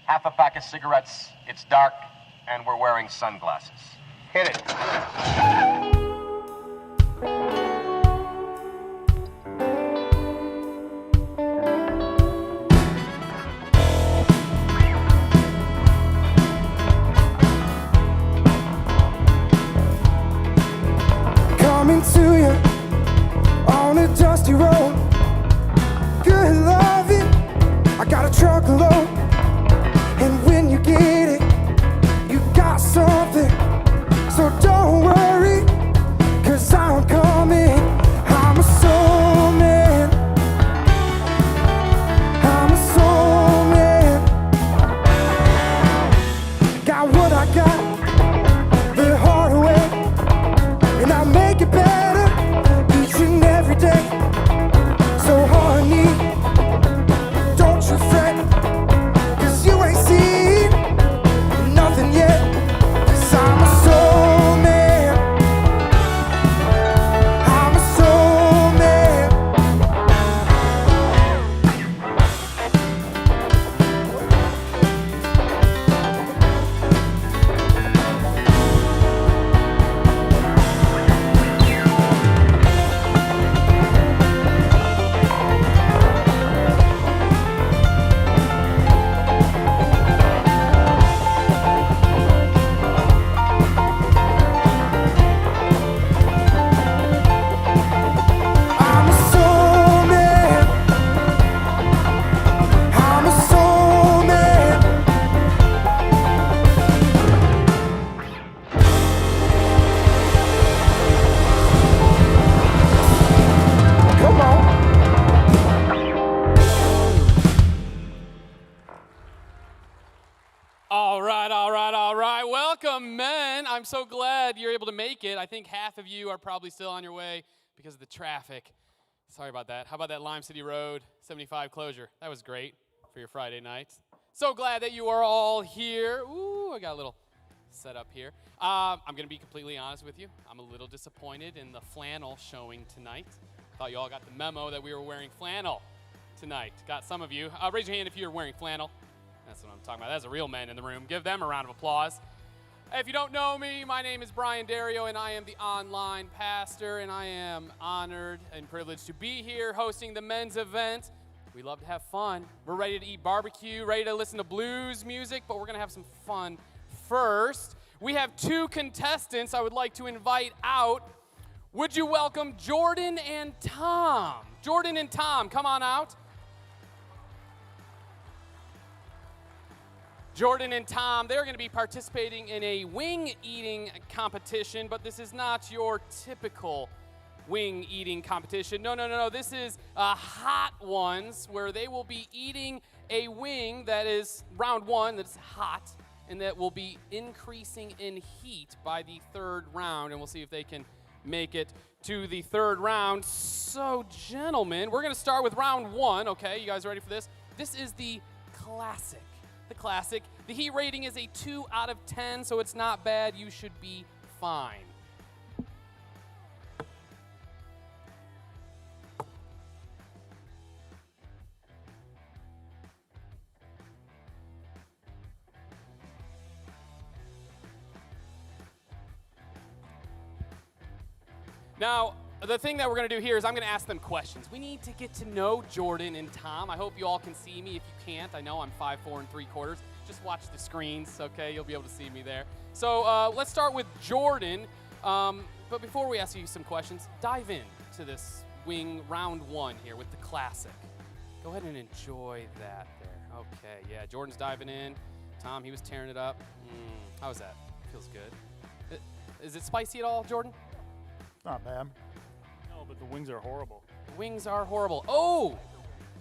half a pack of cigarettes, it's dark, and we're wearing sunglasses. Hit it. Coming to you on a dusty road. Good loving, I got a truckload. And when you get it, you got something. So don't worry, 'cause I'm coming. I'm a soul man. I'm a soul man. Got what I got the hard way. And I make it better each and every day. So honey, don't you fret, 'cause you ain't seen nothing yet. 'Cause I'm a soul man. I'm a soul man. I'm a soul man. I'm a soul man. Come on. All right, all right, all right. Welcome, men. I'm so glad you're able to make it. I think half of you are probably still on your way because of the traffic. Sorry about that. How about that Lime City Road 75 closure? That was great for your Friday night. So glad that you are all here. Ooh, I got a little set up here. I'm going to be completely honest with you. I'm a little disappointed in the flannel showing tonight. Thought you all got the memo that we were wearing flannel tonight. Got some of you. Raise your hand if you're wearing flannel. That's what I'm talking about. That's a real man in the room. Give them a round of applause. If you don't know me, my name is Brian Dario, and I am the online pastor, and I am honored and privileged to be here hosting the men's event. We love to have fun. We're ready to eat barbecue, ready to listen to blues music, but we're going to have some fun first. We have two contestants I would like to invite out. Would you welcome Jordan and Tom? Jordan and Tom, come on out. Jordan and Tom, they're going to be participating in a wing eating competition, but this is not your typical wing eating competition. No. This is hot ones where they will be eating a wing that is round one, that's hot, and that will be increasing in heat by the third round, and we'll see if they can make it to the third round. So, gentlemen, we're going to start with round one, okay? You guys ready for this? This is the classic. The classic. The heat rating is a 2 out of 10, so it's not bad. You should be fine. Now, the thing that we're going to do here is I'm going to ask them questions. We need to get to know Jordan and Tom. I hope you all can see me. If you can't, I know I'm 5'4" 3/4. Just watch the screens, okay? You'll be able to see me there. So let's start with Jordan. But before we ask you some questions, dive in to this wing round one here with the classic. Go ahead and enjoy that there. Okay, yeah, Jordan's diving in. Tom, he was tearing it up. How was that? Feels good. Is it spicy at all, Jordan? Not bad. No, but the wings are horrible. The wings are horrible. Oh!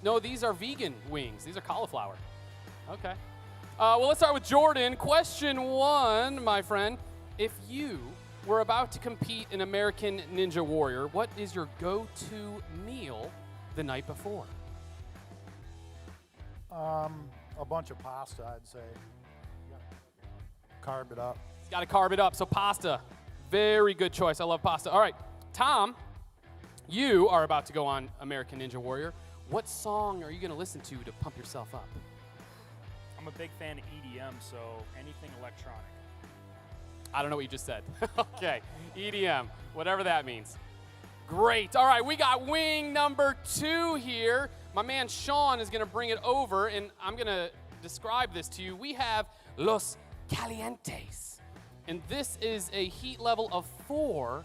No, these are vegan wings. These are cauliflower. Okay. Well, let's start with Jordan. Question one, my friend. If you were about to compete in American Ninja Warrior, what is your go-to meal the night before? A bunch of pasta, I'd say. Carb it up. He's got to carb it up, so pasta. Very good choice. I love pasta. All right, Tom, you are about to go on American Ninja Warrior. What song are you going to listen to pump yourself up? I'm I'm a big fan of EDM, so anything electronic. I don't know what you just said. Okay, EDM, whatever that means. Great. All right, we got wing number 2 here. My man Sean is going to bring it over, and I'm going to describe this to you. We have Los Calientes, and this is a heat level of 4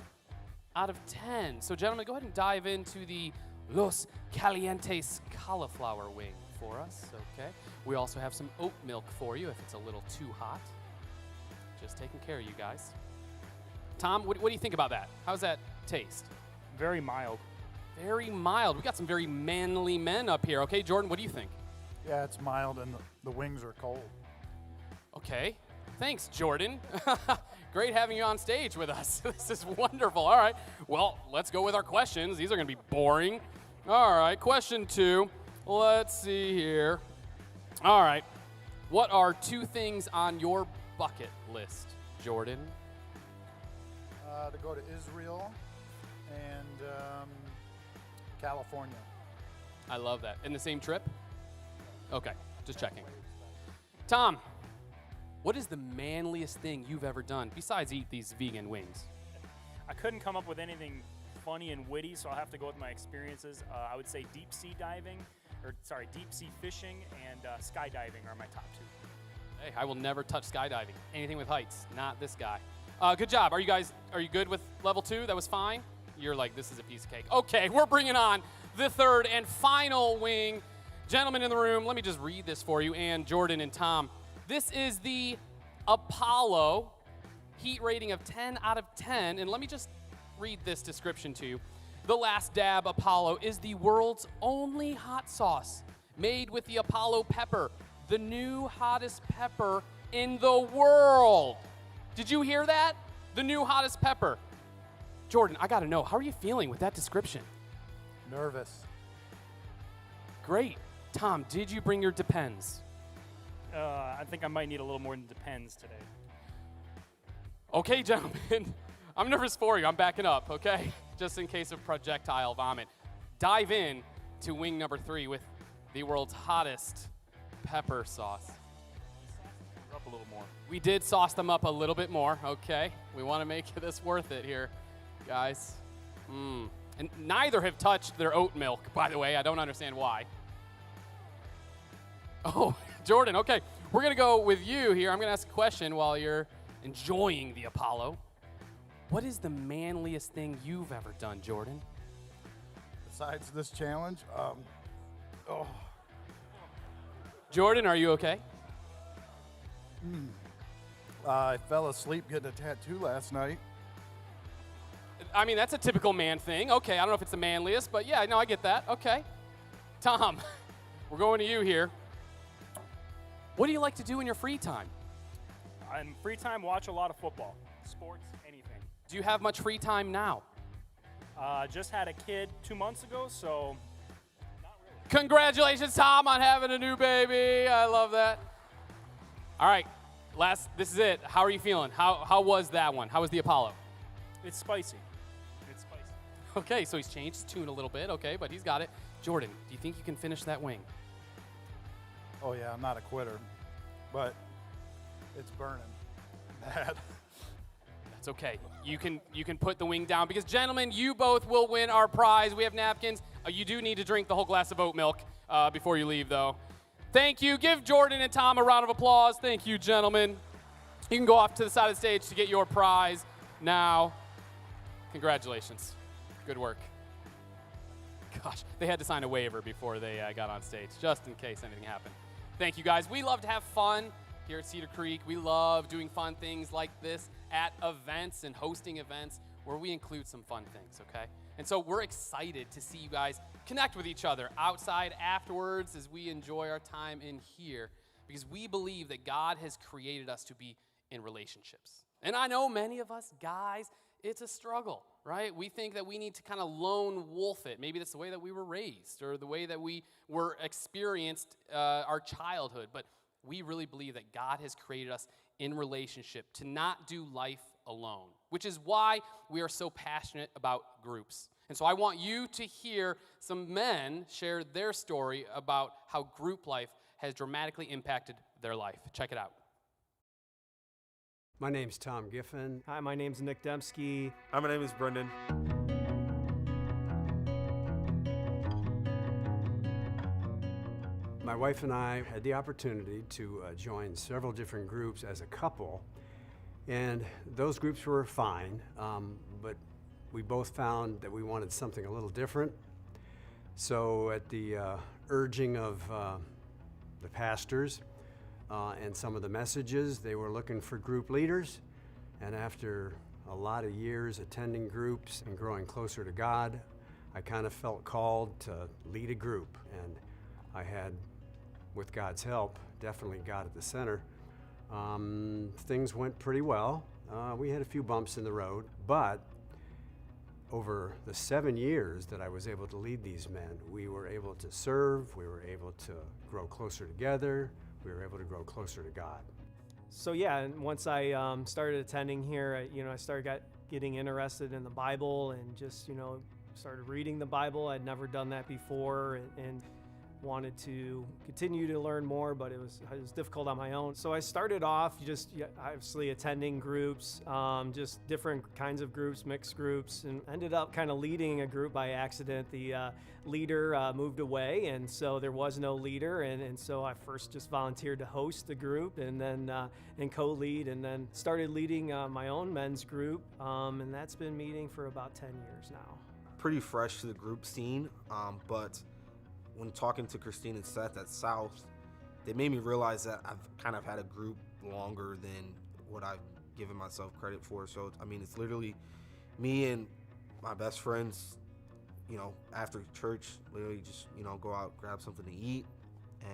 out of 10. So, gentlemen, go ahead and dive into the Los Calientes cauliflower wing for us, okay? We also have some oat milk for you if it's a little too hot. Just taking care of you guys. Tom, what do you think about that? How's that taste? Very mild. Very mild. We got some very manly men up here. Okay, Jordan, what do you think? Yeah, it's mild and the wings are cold. Okay. Thanks, Jordan. Great having you on stage with us. This is wonderful. All right. Well, let's go with our questions. These are going to be boring. All right. Question 2. Let's see here. All right. What are 2 things on your bucket list, Jordan? To go to Israel and California. I love that. In the same trip? Okay. Just checking. Tom, what is the manliest thing you've ever done besides eat these vegan wings? I couldn't come up with anything funny and witty, so I'll have to go with my experiences. I would say deep sea fishing and skydiving are my top 2. Hey, I will never touch skydiving. Anything with heights, not this guy. Good job. Are you good with level 2? That was fine? You're like, this is a piece of cake. Okay, we're bringing on the 3rd and final wing. Gentlemen in the room, let me just read this for you, and Jordan and Tom. This is the Apollo, heat rating of 10 out of 10. And let me just read this description to you. The Last Dab Apollo is the world's only hot sauce made with the Apollo pepper, the new hottest pepper in the world. Did you hear that? The new hottest pepper. Jordan, I got to know, how are you feeling with that description? Nervous. Great. Tom, did you bring your Depends? I think I might need a little more than Depends today. Okay, gentlemen, I'm nervous for you. I'm backing up, okay? Just in case of projectile vomit. Dive in to wing number 3 with the world's hottest pepper sauce. Up a little more. We did sauce them up a little bit more, okay? We want to make this worth it here, guys. And neither have touched their oat milk, by the way. I don't understand why. Oh, Jordan, okay. We're going to go with you here. I'm going to ask a question while you're enjoying the Apollo. What is the manliest thing you've ever done, Jordan? Besides this challenge, Jordan, are you okay? I fell asleep getting a tattoo last night. I mean, that's a typical man thing. Okay, I don't know if it's the manliest, but yeah, no, I get that. Okay. Tom, we're going to you here. What do you like to do in your free time? In free time, watch a lot of football, sports, anything. Do you have much free time now? Just had a kid 2 months ago, so not really. Congratulations, Tom, on having a new baby. I love that. All right, this is it. How are you feeling? How was that one? How was the Apollo? It's spicy. It's spicy. Okay, so he's changed his tune a little bit, okay, but he's got it. Jordan, do you think you can finish that wing? Oh yeah, I'm not a quitter, but it's burning bad. That's okay. You can put the wing down because, gentlemen, you both will win our prize. We have napkins. You do need to drink the whole glass of oat milk before you leave, though. Thank you. Give Jordan and Tom a round of applause. Thank you, gentlemen. You can go off to the side of the stage to get your prize now. Congratulations. Good work. Gosh, they had to sign a waiver before they got on stage, just in case anything happened. Thank you, guys. We love to have fun here at Cedar Creek. We love doing fun things like this at events and hosting events where we include some fun things, okay? And so we're excited to see you guys connect with each other outside afterwards as we enjoy our time in here because we believe that God has created us to be in relationships. And I know many of us guys, it's a struggle, right? We think that we need to kind of lone wolf it. Maybe that's the way that we were raised or the way that we were experienced our childhood. But we really believe that God has created us in relationship to not do life alone, which is why we are so passionate about groups. And so I want you to hear some men share their story about how group life has dramatically impacted their life. Check it out. My name's Tom Giffen. Hi, my name's Nick Dembski. Hi, my name is Brendan. My wife and I had the opportunity to join several different groups as a couple, and those groups were fine, but we both found that we wanted something a little different. So at the urging of the pastors and some of the messages, they were looking for group leaders, and after a lot of years attending groups and growing closer to God, I kind of felt called to lead a group, and I had, with God's help, definitely God at the center, things went pretty well. We had a few bumps in the road, but over the 7 years that I was able to lead these men, we were able to serve, we were able to grow closer together, we were able to grow closer to God. So yeah, and once I started attending here, I started getting interested in the Bible and just, started reading the Bible. I'd never done that before, and wanted to continue to learn more, but it was difficult on my own. So I started off just obviously attending groups, just different kinds of groups, mixed groups, and ended up kind of leading a group by accident. The leader moved away, and so there was no leader, and so I first just volunteered to host the group and then and co-lead, and then started leading my own men's group, and that's been meeting for about 10 years now. Pretty fresh to the group scene, but when talking to Christine and Seth at South, they made me realize that I've kind of had a group longer than what I've given myself credit for. So, it's literally me and my best friends, after church, literally just, go out, grab something to eat,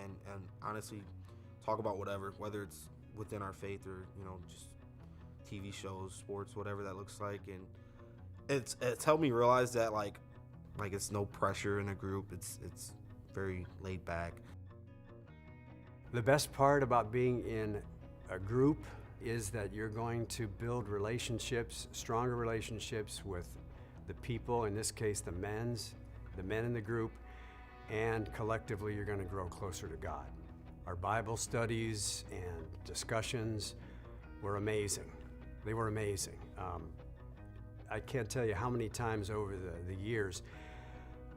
and honestly talk about whatever, whether it's within our faith or, just TV shows, sports, whatever that looks like. And it's helped me realize that, like it's no pressure in a group. It's very laid back. The best part about being in a group is that you're going to build relationships, stronger relationships with the people, in this case the men in the group, and collectively you're going to grow closer to God. Our Bible studies and discussions were amazing. They were amazing. I can't tell you how many times over the years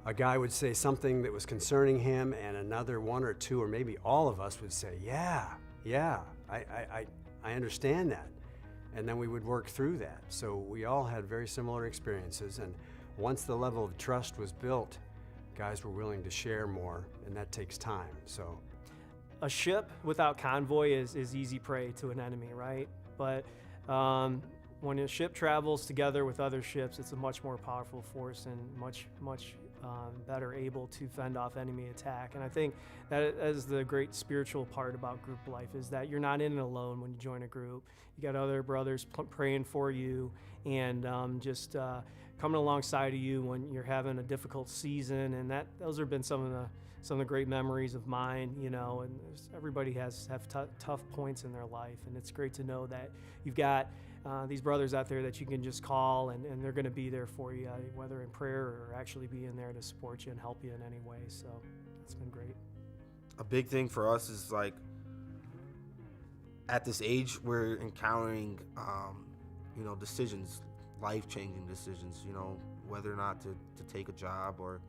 a guy would say something that was concerning him, and another one or two, or maybe all of us would say, yeah, I understand that. And then we would work through that. So we all had very similar experiences, and once the level of trust was built, guys were willing to share more, and that takes time. So a ship without convoy is easy prey to an enemy, right? But when a ship travels together with other ships, it's a much more powerful force and much better able to fend off enemy attack. And I think that is the great spiritual part about group life, is that you're not in it alone when you join a group. You got other brothers praying for you and just coming alongside of you when you're having a difficult season. And those have been some of the great memories of mine, and everybody have tough points in their life, and it's great to know that you've got these brothers out there that you can just call, and they're going to be there for you, whether in prayer or actually being there to support you and help you in any way. So it's been great. A big thing for us is, like, at this age we're encountering decisions, life-changing decisions, whether or not to take a job or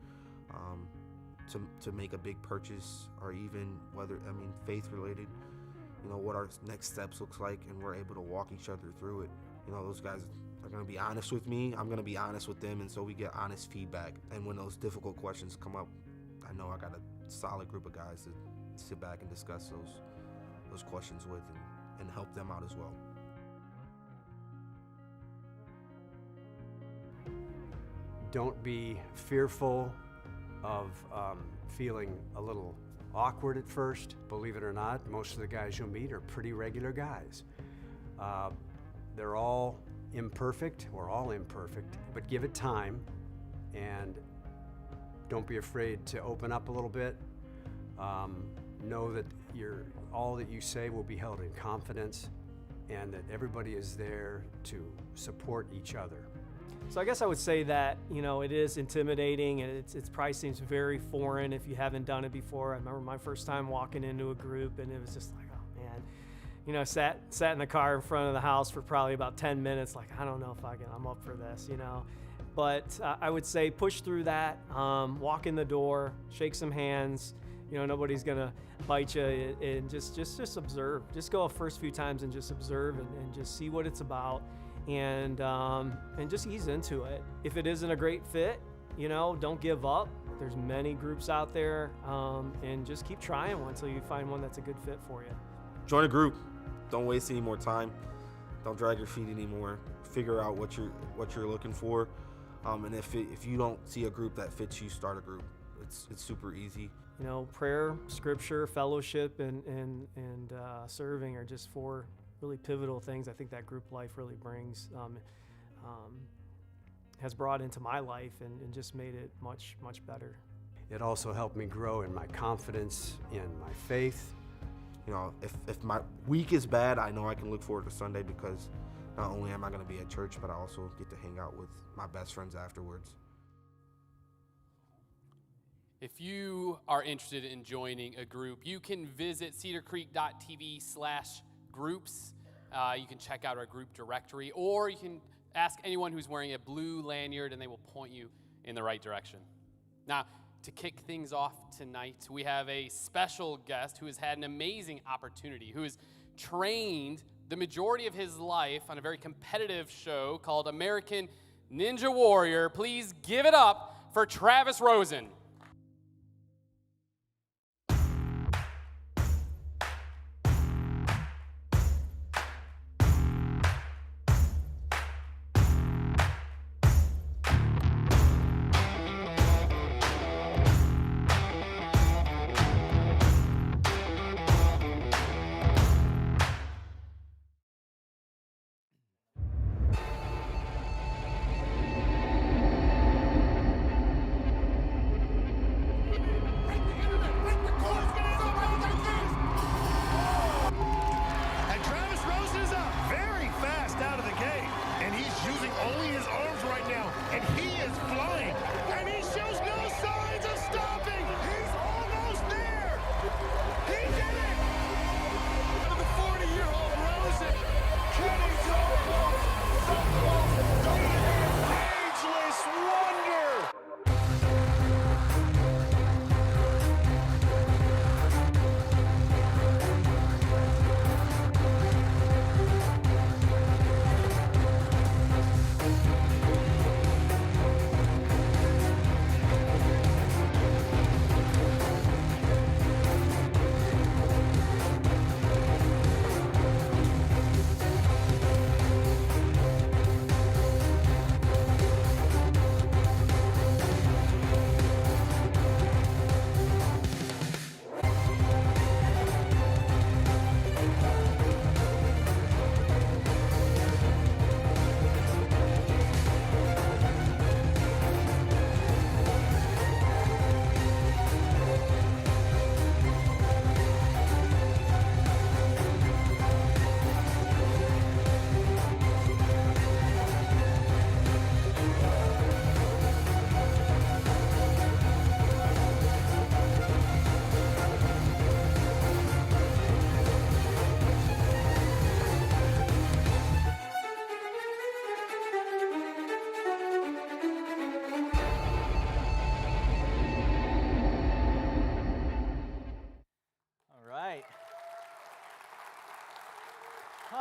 to make a big purchase, or even faith related, what our next steps looks like, and we're able to walk each other through it. Those guys are going to be honest with me, I'm going to be honest with them, and so we get honest feedback. And when those difficult questions come up, I know I got a solid group of guys to sit back and discuss those questions with, and help them out as well. Don't be fearful of feeling a little awkward at first. Believe it or not, most of the guys you'll meet are pretty regular guys. They're all imperfect, we're all imperfect, but give it time, and don't be afraid to open up a little bit. Know that all that you say will be held in confidence, and that everybody is there to support each other. So I guess I would say that, it is intimidating, and it probably seems very foreign if you haven't done it before. I remember my first time walking into a group, and it was just like, oh sat in the car in front of the house for probably about 10 minutes, like, I don't know if I'm up for this, But I would say push through that, walk in the door, shake some hands. Nobody's gonna bite you, and just observe. Just go the first few times and just observe and just see what it's about, and just ease into it. If it isn't a great fit, don't give up. There's many groups out there, and just keep trying one until you find one that's a good fit for you. Join a group. Don't waste any more time. Don't drag your feet anymore. Figure out what you're looking for, and if you don't see a group that fits you, start a group. It's super easy. Prayer, scripture, fellowship, and serving are just 4 really pivotal things I think that group life really brings. Has brought into my life and just made it much, much better. It also helped me grow in my confidence, in my faith. If my week is bad, I know I can look forward to Sunday, because not only am I going to be at church, but I also get to hang out with my best friends afterwards. If you are interested in joining a group, you can visit cedarcreek.tv/groups. You can check out our group directory, or you can ask anyone who's wearing a blue lanyard, and they will point you in the right direction. Now, to kick things off tonight, we have a special guest who has had an amazing opportunity, who has trained the majority of his life on a very competitive show called American Ninja Warrior. Please give it up for Travis Rosen. And Travis Rosen is up very fast out of the gate. And he's using only his arms right now. And he is flying. And he shows no signs of stopping. He's almost there. He did it. The 40-year-old Rosen. Kenny ageless wonder.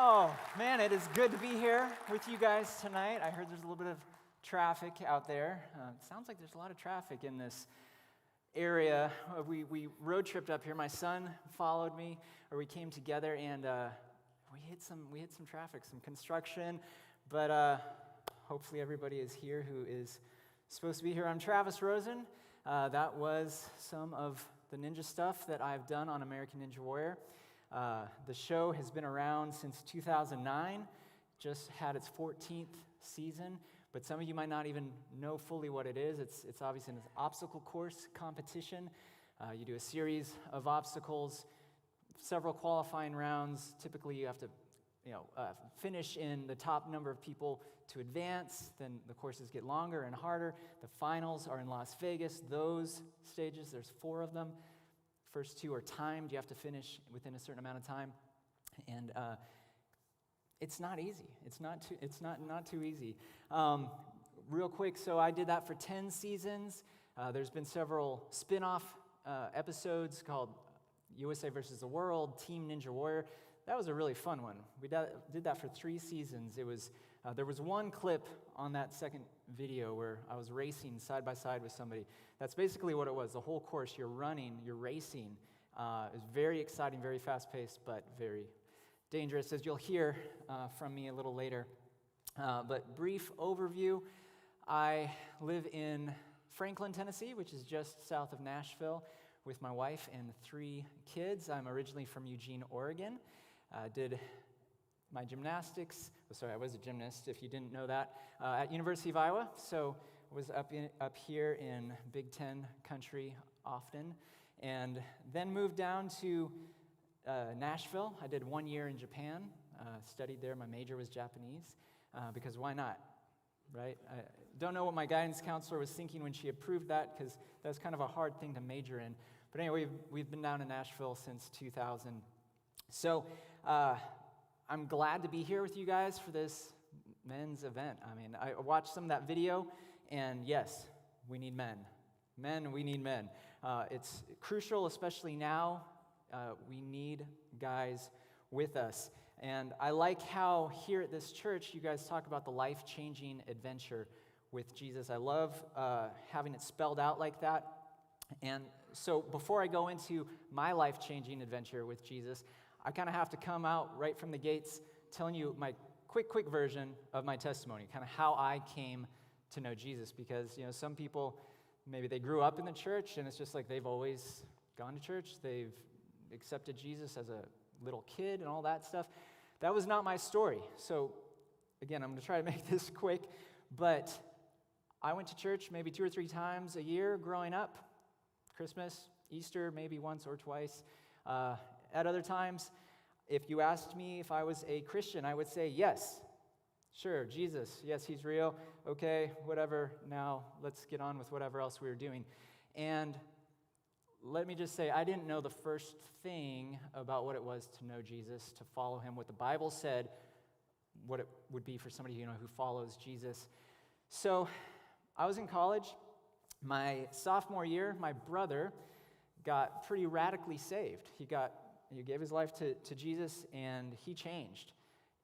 Oh, man, it is good to be here with you guys tonight. I heard there's a little bit of traffic out there. Sounds like there's a lot of traffic in this area. We road tripped up here. My son followed me, or we came together, and we hit some traffic, some construction, but hopefully everybody is here who is supposed to be here. I'm Travis Rosen. That was some of the ninja stuff that I've done on American Ninja Warrior. The show has been around since 2009, just had its 14th season, but some of you might not even know fully what it is. It's obviously an obstacle course competition. You do a series of obstacles, several qualifying rounds. Typically, you have to finish in the top number of people to advance. Then the courses get longer and harder. The finals are in Las Vegas. Those stages, there's 4 of them. First 2 are timed. You have to finish within a certain amount of time. And it's not easy. It's not too easy. Real quick, so I did that for 10 seasons. There's been several spin-off episodes called USA versus the World, Team Ninja Warrior. That was a really fun one. We did that for 3 seasons. It was there was one clip on that second video where I was racing side by side with somebody. That's basically what it was. The whole course, you're running, you're racing. It was very exciting, very fast-paced, but very dangerous, as you'll hear from me a little later. But brief overview, I live in Franklin, Tennessee, which is just south of Nashville, with my wife and 3 kids. I'm originally from Eugene, Oregon. Did my gymnastics, I was a gymnast, if you didn't know that, at University of Iowa. So was up here in Big Ten country often, and then moved down to Nashville. I did 1 year in Japan, studied there. My major was Japanese, because why not, right? I don't know what my guidance counselor was thinking when she approved that, because that's kind of a hard thing to major in. But anyway, we've been down in Nashville since 2000. So I'm glad to be here with you guys for this men's event. I mean, I watched some of that video, and yes, we need men. Men, we need men. It's crucial, especially now. We need guys with us. And I like how here at this church, you guys talk about the life-changing adventure with Jesus. I love having it spelled out like that. And so before I go into my life-changing adventure with Jesus, I kind of have to come out right from the gates telling you my quick version of my testimony, kind of how I came to know Jesus. Because, some people, maybe they grew up in the church, and it's just like they've always gone to church. They've accepted Jesus as a little kid and all that stuff. That was not my story. So, again, I'm going to try to make this quick, but I went to church maybe 2 or 3 times a year growing up. Christmas, Easter, maybe once or twice. At other times, if you asked me if I was a Christian, I would say yes. Sure, Jesus, yes, he's real. Okay, whatever. Now let's get on with whatever else we were doing. And let me just say, I didn't know the first thing about what it was to know Jesus, to follow him, what the Bible said, what it would be for somebody who follows Jesus. So I was in college. My sophomore year, my brother got pretty radically saved. He gave his life to Jesus, and he changed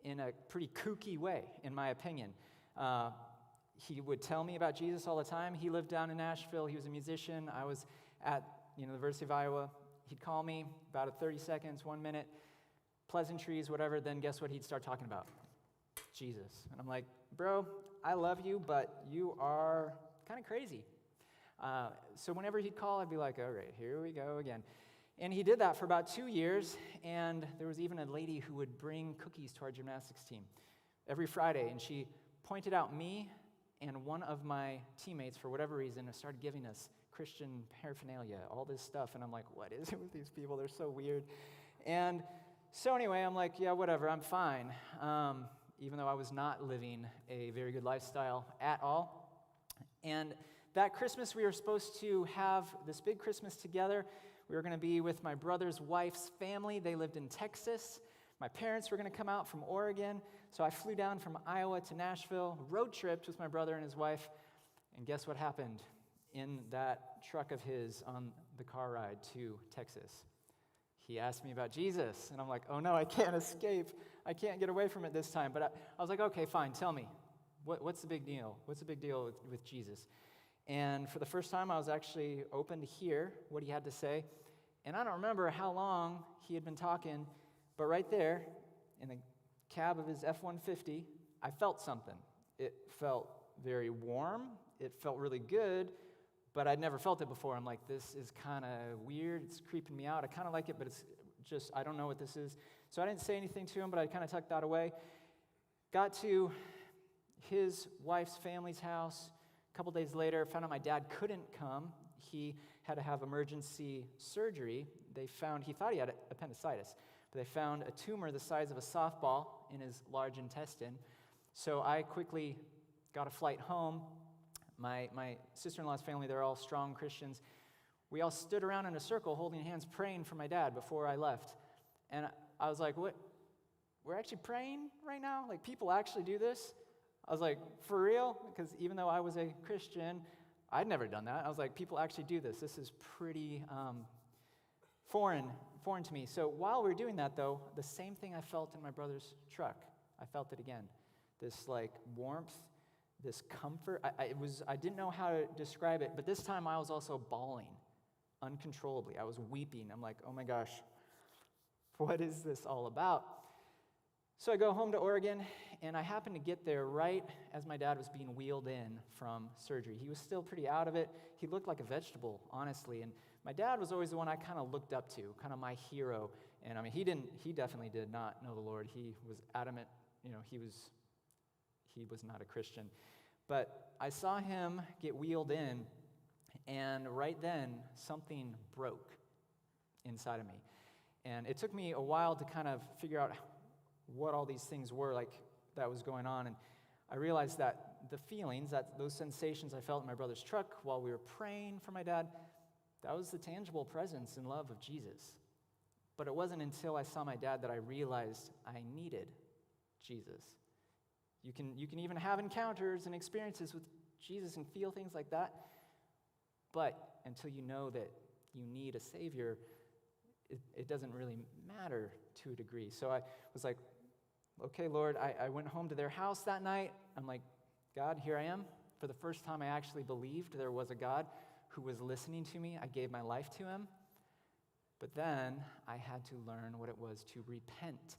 in a pretty kooky way, in my opinion. He would tell me about Jesus all the time. He lived down in Nashville. He was a musician. I was at the University of Iowa. He'd call me about 30 seconds, 1 minute, pleasantries, whatever. Then guess what he'd start talking about? Jesus. And I'm like, bro, I love you, but you are kind of crazy. So whenever he'd call, I'd be like, all right, here we go again. And he did that for about 2 years, and there was even a lady who would bring cookies to our gymnastics team every Friday, and she pointed out me and one of my teammates, for whatever reason, and started giving us Christian paraphernalia, all this stuff, and I'm like, what is it with these people? They're so weird. And so anyway, I'm like, yeah, whatever, I'm fine, even though I was not living a very good lifestyle at all. And that Christmas, we were supposed to have this big Christmas together. We were going to be with my brother's wife's family. They lived in Texas. My parents were going to come out from Oregon. So I flew down from Iowa to Nashville, road tripped with my brother and his wife. And guess what happened in that truck of his on the car ride to Texas? He asked me about Jesus. And I'm like, oh no, I can't escape. I can't get away from it this time. But I was like, okay, fine, tell me. What's the big deal? What's the big deal with Jesus? And for the first time, I was actually open to hear what he had to say. And I don't remember how long he had been talking, but right there in the cab of his F-150, I felt something. It felt very warm. It felt really good, but I'd never felt it before. I'm like, this is kind of weird. It's creeping me out. I kind of like it, but it's just, I don't know what this is. So I didn't say anything to him, but I kind of tucked that away. Got to his wife's family's house. A couple days later, found out my dad couldn't come. He had to have emergency surgery. He thought he had appendicitis, but they found a tumor the size of a softball in his large intestine. So I quickly got a flight home. My sister-in-law's family, they're all strong Christians. We all stood around in a circle holding hands praying for my dad before I left. And I was like, what we're actually praying right now? Like, people actually do this? I was like, for real? Because even though I was a Christian, I'd never done that. I was like, people actually do this. This is pretty foreign to me. So while we were doing that, though, the same thing I felt in my brother's truck, I felt it again. This like warmth, this comfort. I didn't know how to describe it, but this time I was also bawling uncontrollably. I was weeping. I'm like, oh my gosh, what is this all about? So I go home to Oregon, and I happen to get there right as my dad was being wheeled in from surgery. He was still pretty out of it. He looked like a vegetable, honestly. And my dad was always the one I kind of looked up to, kind of my hero. And I mean, he definitely did not know the Lord. He was adamant, he was not a Christian. But I saw him get wheeled in, and right then, something broke inside of me. And it took me a while to kind of figure out what all these things were like that was going on. And I realized that the feelings, those sensations I felt in my brother's truck while we were praying for my dad, that was the tangible presence and love of Jesus. But it wasn't until I saw my dad that I realized I needed Jesus. You can even have encounters and experiences with Jesus and feel things like that, but until you know that you need a Savior, it doesn't really matter to a degree. So I was like, okay, Lord, I went home to their house that night. I'm like, God, here I am. For the first time, I actually believed there was a God who was listening to me. I gave my life to him. But then I had to learn what it was to repent.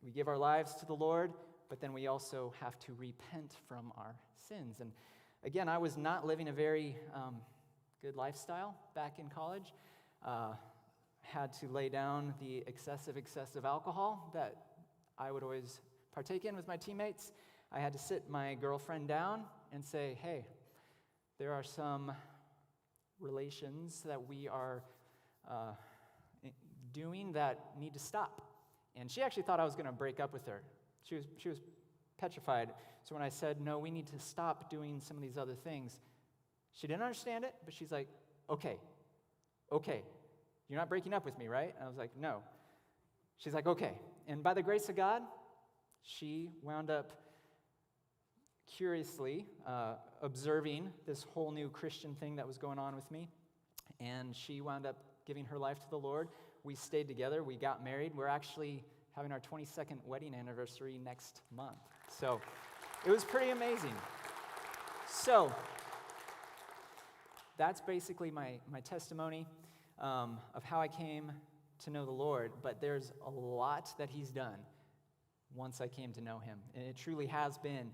We give our lives to the Lord, but then we also have to repent from our sins. And again, I was not living a very good lifestyle back in college. Had to lay down the excessive alcohol that I would always partake in with my teammates. I had to sit my girlfriend down and say, hey, there are some relations that we are doing that need to stop. And she actually thought I was going to break up with her. She was petrified. So when I said, no, we need to stop doing some of these other things, she didn't understand it, but she's like, okay, you're not breaking up with me, right? And I was like, no. She's like, okay. And by the grace of God, she wound up curiously observing this whole new Christian thing that was going on with me. And she wound up giving her life to the Lord. We stayed together. We got married. We're actually having our 22nd wedding anniversary next month. So it was pretty amazing. So that's basically my testimony of how I came to know the Lord. But there's a lot that he's done once I came to know him. And it truly has been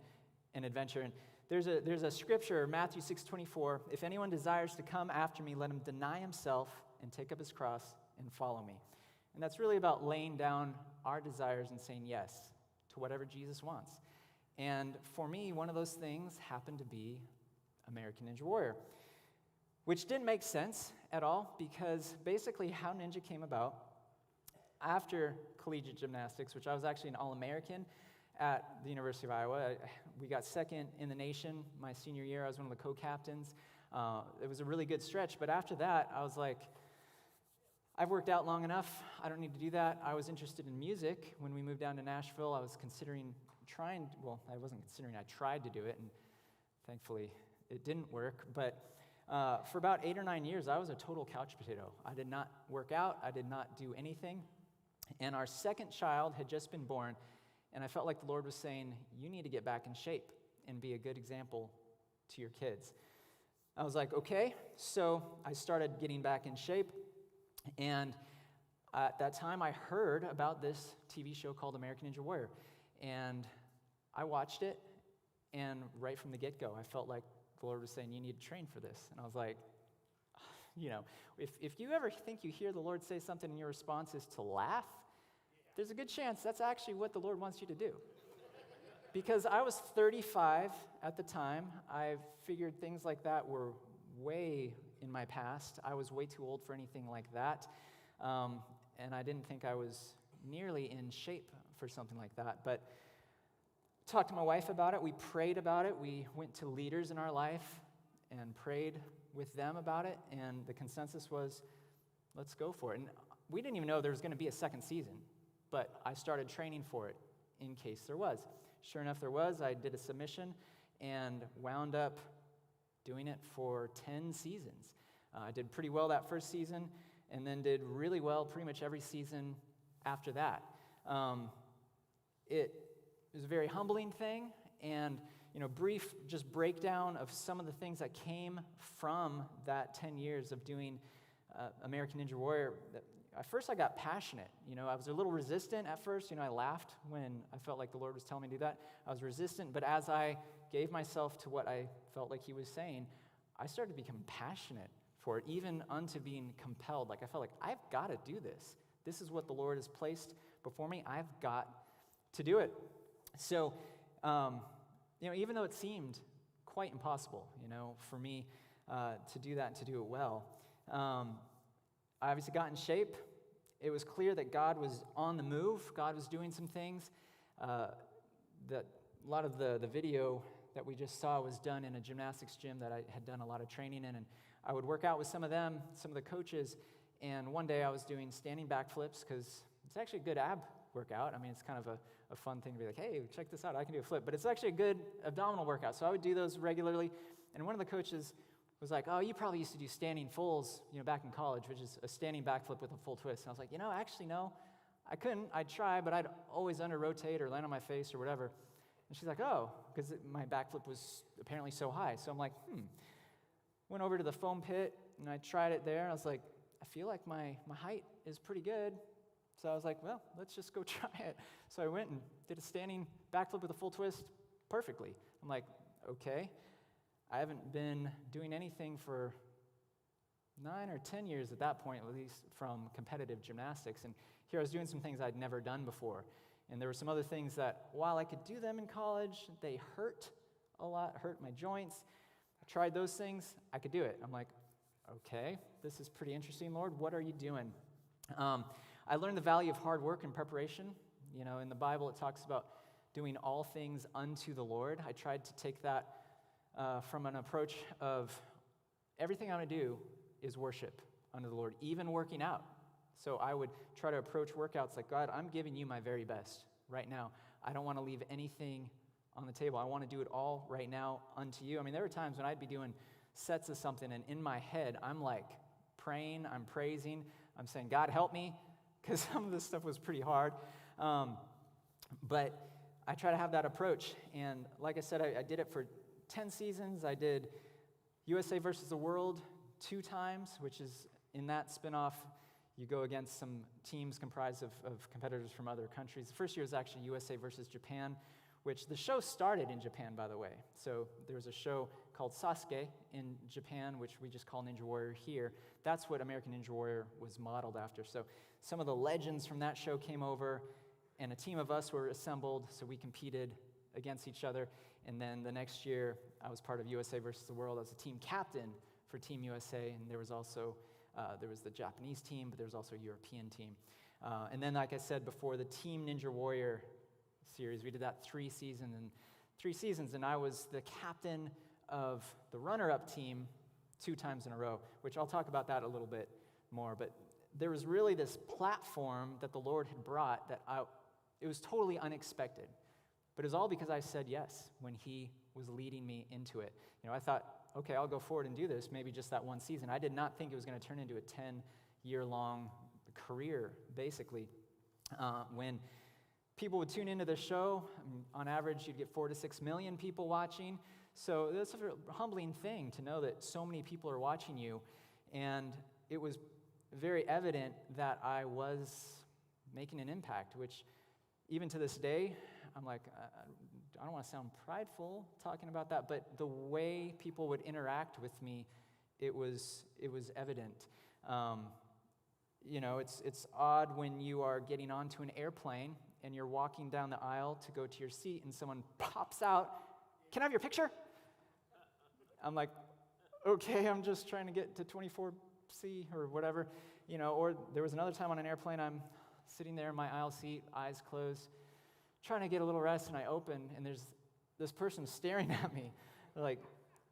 an adventure. And there's a scripture, Matthew 6:24, if anyone desires to come after me, let him deny himself and take up his cross and follow me. And that's really about laying down our desires and saying yes to whatever Jesus wants. And for me, one of those things happened to be American Ninja Warrior, which didn't make sense at all, because basically how Ninja came about, after collegiate gymnastics, which I was actually an All-American at the University of Iowa. We got second in the nation my senior year. I was one of the co-captains. It was a really good stretch, but after that, I was like, I've worked out long enough. I don't need to do that. I was interested in music. When we moved down to Nashville, I was I wasn't considering, I tried to do it, and thankfully it didn't work. But for about 8 or 9 years, I was a total couch potato. I did not work out. I did not do anything. And our second child had just been born, and I felt like the Lord was saying, you need to get back in shape and be a good example to your kids. I was like, okay. So I started getting back in shape. And at that time, I heard about this TV show called American Ninja Warrior. And I watched it, and right from the get-go, I felt like the Lord was saying, you need to train for this. And I was like, if you ever think you hear the Lord say something and your response is to laugh, there's a good chance that's actually what the Lord wants you to do. Because I was 35 at the time. I figured things like that were way in my past. I was way too old for anything like that. And I didn't think I was nearly in shape for something like that. But talked to my wife about it. We prayed about it. We went to leaders in our life and prayed with them about it. And the consensus was, let's go for it. And we didn't even know there was going to be a second season. but I started training for it in case there was. Sure enough, there was. I did a submission and wound up doing it for 10 seasons. I did pretty well that first season, and then did really well pretty much every season after that. It was a very humbling thing, and brief just breakdown of some of the things that came from that 10 years of doing American Ninja Warrior. At first, I got passionate. I was a little resistant at first. I laughed when I felt like the Lord was telling me to do that. I was resistant, but as I gave myself to what I felt like He was saying, I started to become passionate for it, even unto being compelled. Like I felt like, I've got to do this. This is what the Lord has placed before me. I've got to do it. So, even though it seemed quite impossible, for me to do that and to do it well, I obviously got in shape. It was clear that God was on the move. God was doing some things. That a lot of the video that we just saw was done in a gymnastics gym that I had done a lot of training in, and I would work out with some of them, some of the coaches, and one day I was doing standing backflips because it's actually a good ab workout. I mean, it's kind of a fun thing to be like, hey, check this out, I can do a flip, but it's actually a good abdominal workout, so I would do those regularly, and one of the coaches was like, oh, you probably used to do standing fulls, back in college, which is a standing backflip with a full twist. And I was like, actually, no, I couldn't. I'd try, but I'd always under-rotate or land on my face or whatever. And she's like, oh, because my backflip was apparently so high. So I'm like, Went over to the foam pit, and I tried it there. I was like, I feel like my height is pretty good. So I was like, well, let's just go try it. So I went and did a standing backflip with a full twist perfectly. I'm like, okay. I haven't been doing anything for 9 or 10 years at that point, at least from competitive gymnastics. And here I was doing some things I'd never done before. And there were some other things that, while I could do them in college, they hurt a lot, hurt my joints. I tried those things, I could do it. I'm like, okay, this is pretty interesting, Lord. What are you doing? I learned the value of hard work and preparation. In the Bible, it talks about doing all things unto the Lord. I tried to take that from an approach of everything I'm going to do is worship unto the Lord, even working out. So I would try to approach workouts like, God, I'm giving you my very best right now. I don't want to leave anything on the table. I want to do it all right now unto you. I mean, there were times when I'd be doing sets of something, and in my head, I'm like praying, I'm praising, I'm saying, God, help me, because some of this stuff was pretty hard. But I try to have that approach. And like I said, I did it for 10 seasons. I did USA versus the World 2 times, which is in that spinoff, you go against some teams comprised of competitors from other countries. The first year was actually USA versus Japan, which the show started in Japan, by the way. So there was a show called Sasuke in Japan, which we just call Ninja Warrior here. That's what American Ninja Warrior was modeled after. So some of the legends from that show came over, and a team of us were assembled, so we competed against each other. And then the next year, I was part of USA versus the World as a team captain for Team USA, and there was also the Japanese team, but there was also a European team. And then, like I said before, the Team Ninja Warrior series, we did that 3 seasons, and I was the captain of the runner-up team 2 times in a row, which I'll talk about that a little bit more. But there was really this platform that the Lord had brought that it was totally unexpected. But it was all because I said yes when He was leading me into it. I thought, okay, I'll go forward and do this, maybe just that 1 season. I did not think it was going to turn into a 10-year-long career, basically. When people would tune into the show, on average, you'd get 4 to 6 million people watching. So that's a humbling thing to know that so many people are watching you. And it was very evident that I was making an impact, which even to this day, I'm like, I don't want to sound prideful talking about that, but the way people would interact with me, it was evident. It's odd when you are getting onto an airplane and you're walking down the aisle to go to your seat and someone pops out, can I have your picture? I'm like, okay, I'm just trying to get to 24C or whatever. Or there was another time on an airplane, I'm sitting there in my aisle seat, eyes closed, trying to get a little rest, and I open, and there's this person staring at me. They're like,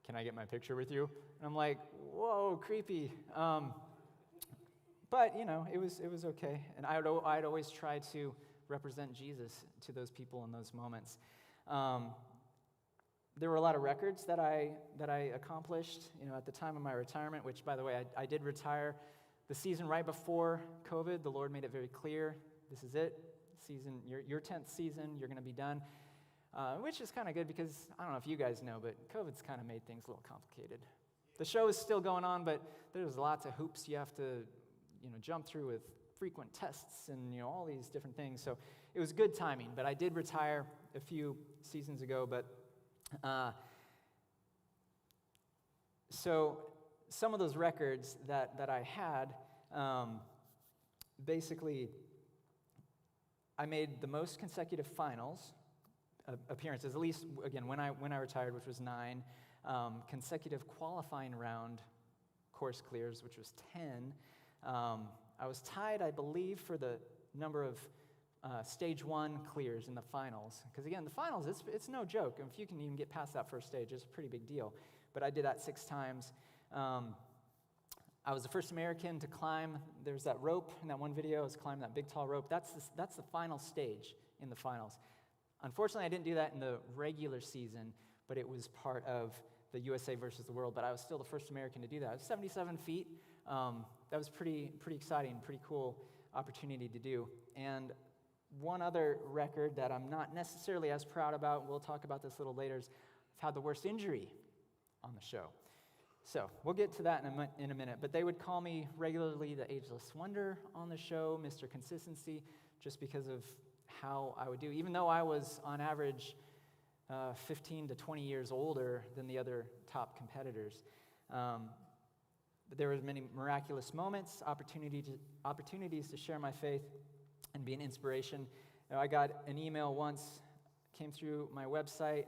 can I get my picture with you? And I'm like, whoa, creepy. But, it was okay. And I'd always try to represent Jesus to those people in those moments. There were a lot of records that I accomplished, at the time of my retirement, which, by the way, I did retire the season right before COVID. The Lord made it very clear, this is it, season, your 10th season, you're going to be done, which is kind of good because, I don't know if you guys know, but COVID's kind of made things a little complicated. The show is still going on, but there's lots of hoops you have to, jump through with frequent tests and, all these different things. So it was good timing, but I did retire a few seasons ago, but so some of those records that I had, basically, I made the most consecutive finals appearances, at least, again, when I retired, which was 9, consecutive qualifying round course clears, which was 10. I was tied, I believe, for the number of stage 1 clears in the finals. Because again, the finals, it's no joke. If you can even get past that first stage, it's a pretty big deal. But I did that 6 times. I was the first American to climb. There's that rope in that one video. I was climbing that big, tall rope. That's the final stage in the finals. Unfortunately, I didn't do that in the regular season, but it was part of the USA versus the world. But I was still the first American to do that. It was 77 feet. That was pretty exciting, pretty cool opportunity to do. And one other record that I'm not necessarily as proud about, we'll talk about this a little later, is I've had the worst injury on the show. So we'll get to that in a minute. But they would call me regularly the ageless wonder on the show, Mr. Consistency, just because of how I would do. Even though I was, on average, 15 to 20 years older than the other top competitors. But there were many miraculous moments, opportunities to share my faith and be an inspiration. I got an email once, came through my website.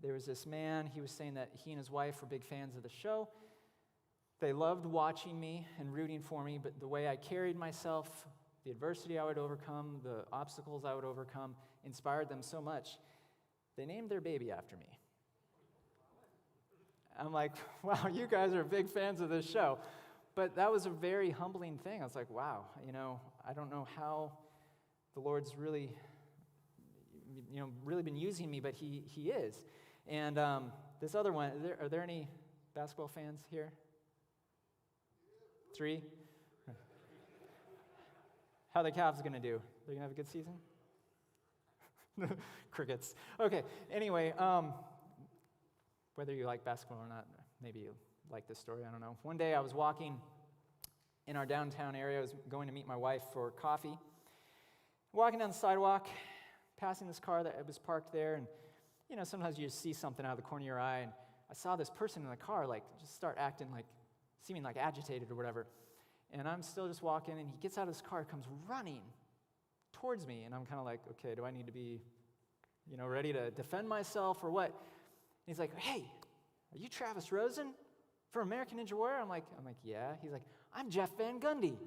There was this man, he was saying that he and his wife were big fans of the show. They loved watching me and rooting for me, but the way I carried myself, the adversity I would overcome, the obstacles I would overcome, inspired them so much, they named their baby after me. I'm like, wow, you guys are big fans of this show. But that was a very humbling thing. I was like, wow, I don't know how the Lord's really been using me, but he is. And this other one, are there any basketball fans here? 3? How are the Cavs going to do? They're going to have a good season? Crickets. Okay, anyway, whether you like basketball or not, maybe you like this story, I don't know. One day I was walking in our downtown area. I was going to meet my wife for coffee. Walking down the sidewalk, passing this car that was parked there, and sometimes you just see something out of the corner of your eye, and I saw this person in the car just start acting seeming agitated or whatever. And I'm still just walking, and he gets out of his car, comes running towards me, and I'm kind of like, okay, do I need to be, ready to defend myself or what? And he's like, hey, are you Travis Rosen from American Ninja Warrior? I'm like, yeah. He's like, I'm Jeff Van Gundy.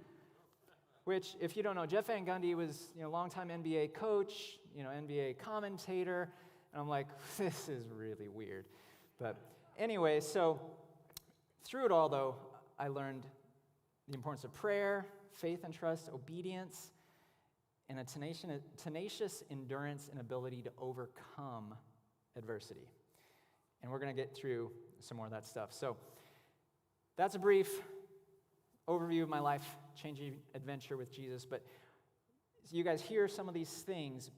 Which, if you don't know, Jeff Van Gundy was, longtime NBA coach, NBA commentator, and I'm like, this is really weird. But anyway, so through it all, though, I learned the importance of prayer, faith and trust, obedience, and a tenacious endurance and ability to overcome adversity. And we're going to get through some more of that stuff. So that's a brief overview of my life-changing adventure with Jesus. But you guys hear some of these things,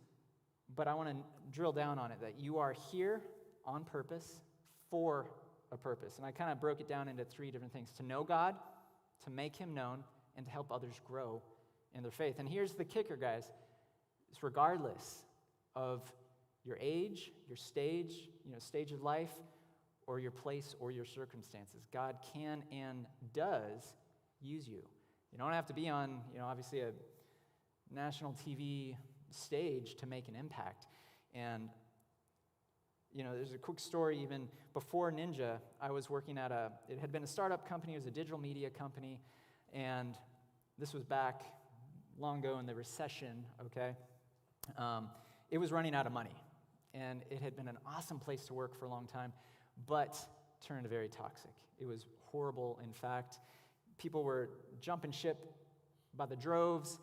but I want to drill down on it, that you are here on purpose for a purpose. And I kind of broke it down into 3 different things: to know God, to make him known, and to help others grow in their faith. And here's the kicker, guys. It's regardless of your age, your stage, stage of life, or your place or your circumstances, God can and does use you. You don't have to be on, obviously a national TV stage to make an impact. And, there's a quick story. Even before Ninja, I was working at it had been a startup company. It was a digital media company. And this was back long ago in the recession, okay? It was running out of money. And it had been an awesome place to work for a long time, but turned very toxic. It was horrible. In fact, people were jumping ship by the droves.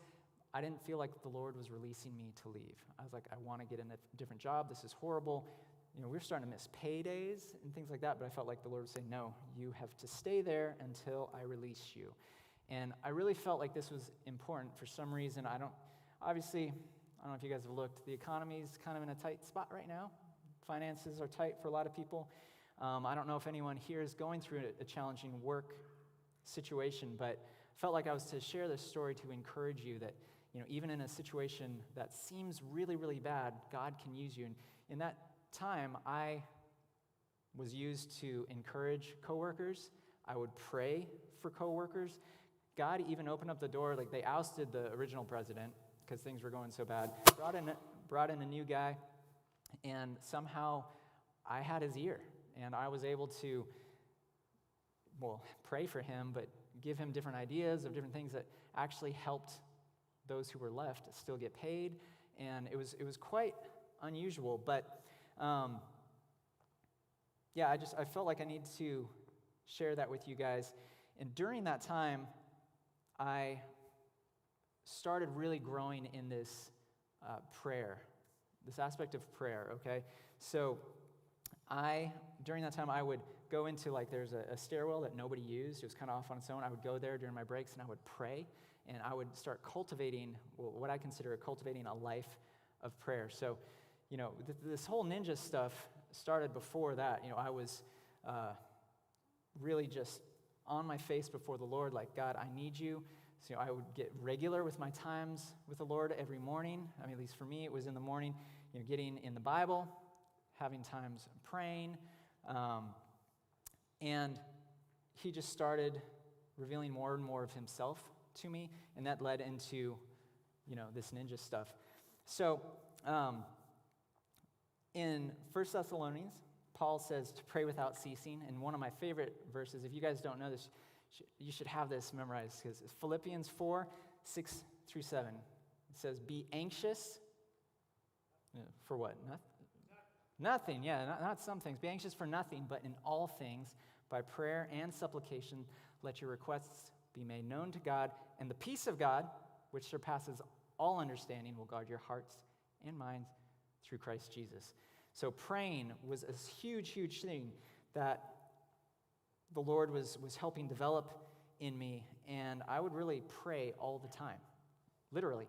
I didn't feel like the Lord was releasing me to leave. I was like, I want to get in a different job. This is horrible. We're starting to miss paydays and things like that, but I felt like the Lord was saying, no, you have to stay there until I release you. And I really felt like this was important for some reason. I don't know if you guys have looked. The economy's kind of in a tight spot right now. Finances are tight for a lot of people. I don't know if anyone here is going through a challenging work situation, but I felt like I was to share this story to encourage you that, even in a situation that seems really, really bad, God can use you. And in that time, I was used to encourage coworkers. I would pray for coworkers. God even opened up the door, like they ousted the original president because things were going so bad. Brought in a new guy, and somehow I had his ear, and I was able to, pray for him, but give him different ideas of different things that actually helped those who were left still get paid, and it was quite unusual, but I felt like I need to share that with you guys. And during that time, I started really growing in this prayer, this aspect of prayer, okay? So during that time, I would go into, there's a stairwell that nobody used. It was kind of off on its own. I would go there during my breaks, and I would pray, and I would start cultivating what I consider cultivating a life of prayer. So, this whole ninja stuff started before that. I was really just on my face before the Lord, like, God, I need you. So I would get regular with my times with the Lord every morning. I mean, at least for me, it was in the morning, getting in the Bible, having times praying. And he just started revealing more and more of himself to me, and that led into, this ninja stuff. So in 1 Thessalonians, Paul says to pray without ceasing, and one of my favorite verses, if you guys don't know this, you should have this memorized, because it's Philippians 4, 6 through 7. It says, be anxious, for what? Nothing, yeah, not some things. Be anxious for nothing, but in all things, by prayer and supplication, let your requests be made known to God, and the peace of God, which surpasses all understanding, will guard your hearts and minds through Christ Jesus. So praying was a huge, huge thing that the Lord was helping develop in me, and I would really pray all the time, literally.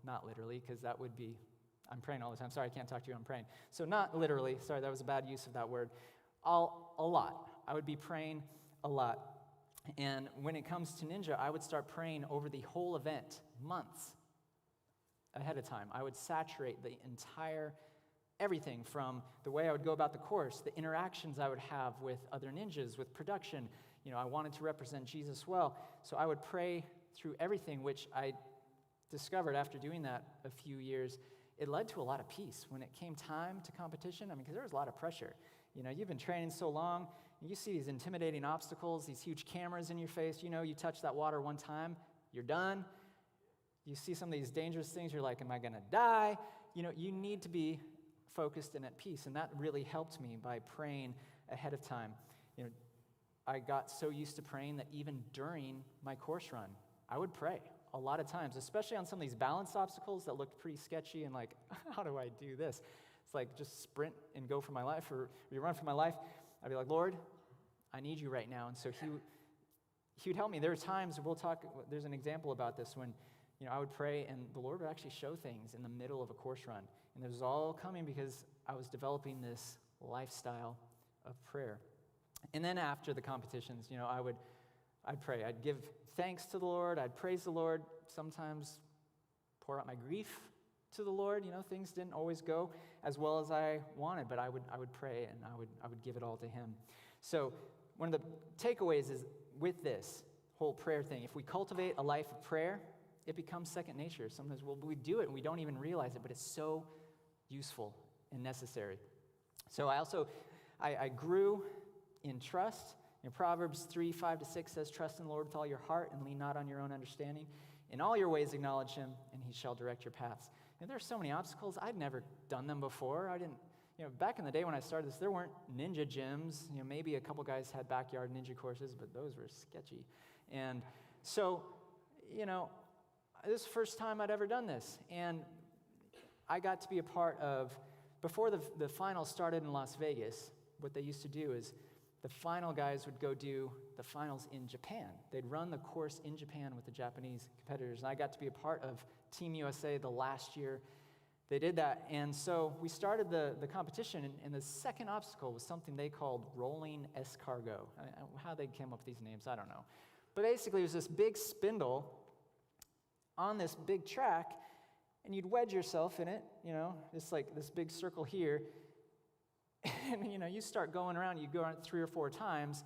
Not literally, because that would be, I'm praying all the time. Sorry, I can't talk to you, I'm praying. So not literally, sorry, that was a bad use of that word. A lot. I would be praying a lot. And when it comes to Ninja, I would start praying over the whole event, months ahead of time. I would saturate the entire everything from the way I would go about the course, the interactions I would have with other ninjas, with production. I wanted to represent Jesus well. So I would pray through everything, which I discovered after doing that a few years, it led to a lot of peace. When it came time to competition, because there was a lot of pressure. You've been training so long, you see these intimidating obstacles, these huge cameras in your face. You touch that water one time, you're done. You see some of these dangerous things, you're like, am I going to die? You need to be focused and at peace, and that really helped me by praying ahead of time. I got so used to praying that even during my course run, I would pray a lot of times, especially on some of these balance obstacles that looked pretty sketchy and like, how do I do this? It's like just sprint and go for my life, or you run for my life. I'd be like, Lord, I need you right now. And so he would help me. There are times, there's an example about this when I would pray and the Lord would actually show things in the middle of a course run. And it was all coming because I was developing this lifestyle of prayer. And then after the competitions, I'd pray. I'd give thanks to the Lord. I'd praise the Lord. Sometimes pour out my grief to the Lord. Things didn't always go as well as I wanted, but I would pray and I would give it all to Him. So one of the takeaways is with this whole prayer thing, if we cultivate a life of prayer, it becomes second nature. Sometimes we do it and we don't even realize it, but it's so useful and necessary. So I grew in trust. Proverbs 3, 5-6 says, trust in the Lord with all your heart and lean not on your own understanding. In all your ways acknowledge Him, and He shall direct your paths. There are so many obstacles. I'd never done them before. I didn't, back in the day when I started this, there weren't ninja gyms. Maybe a couple guys had backyard ninja courses, but those were sketchy. And so, this is the first time I'd ever done this. And I got to be a part of, before the finals started in Las Vegas, what they used to do is the final guys would go do the finals in Japan. They'd run the course in Japan with the Japanese competitors. And I got to be a part of Team USA the last year they did that. And so we started the competition, and the second obstacle was something they called rolling escargot. How they came up with these names, I don't know. But basically, it was this big spindle on this big track, and you'd wedge yourself in it, just like this big circle here. And, you start going around, you go around 3 or 4 times.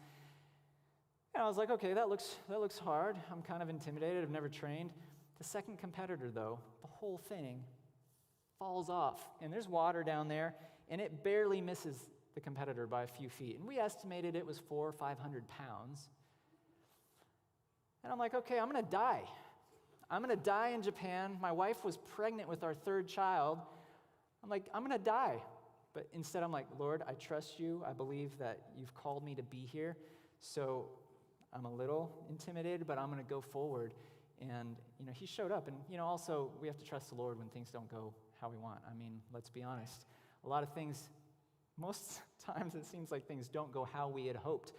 And I was like, okay, that looks hard. I'm kind of intimidated. I've never trained. The second competitor, though, the whole thing falls off. And there's water down there, and it barely misses the competitor by a few feet. And we estimated it was 400 or 500 pounds. And I'm like, okay, I'm going to die. I'm going to die in Japan. My wife was pregnant with our 3rd child. I'm like, I'm going to die. But instead, I'm like, Lord, I trust you. I believe that you've called me to be here. So I'm a little intimidated, but I'm going to go forward. And, he showed up. And, also, we have to trust the Lord when things don't go how we want. I mean, let's be honest. A lot of things, most times it seems like things don't go how we had hoped.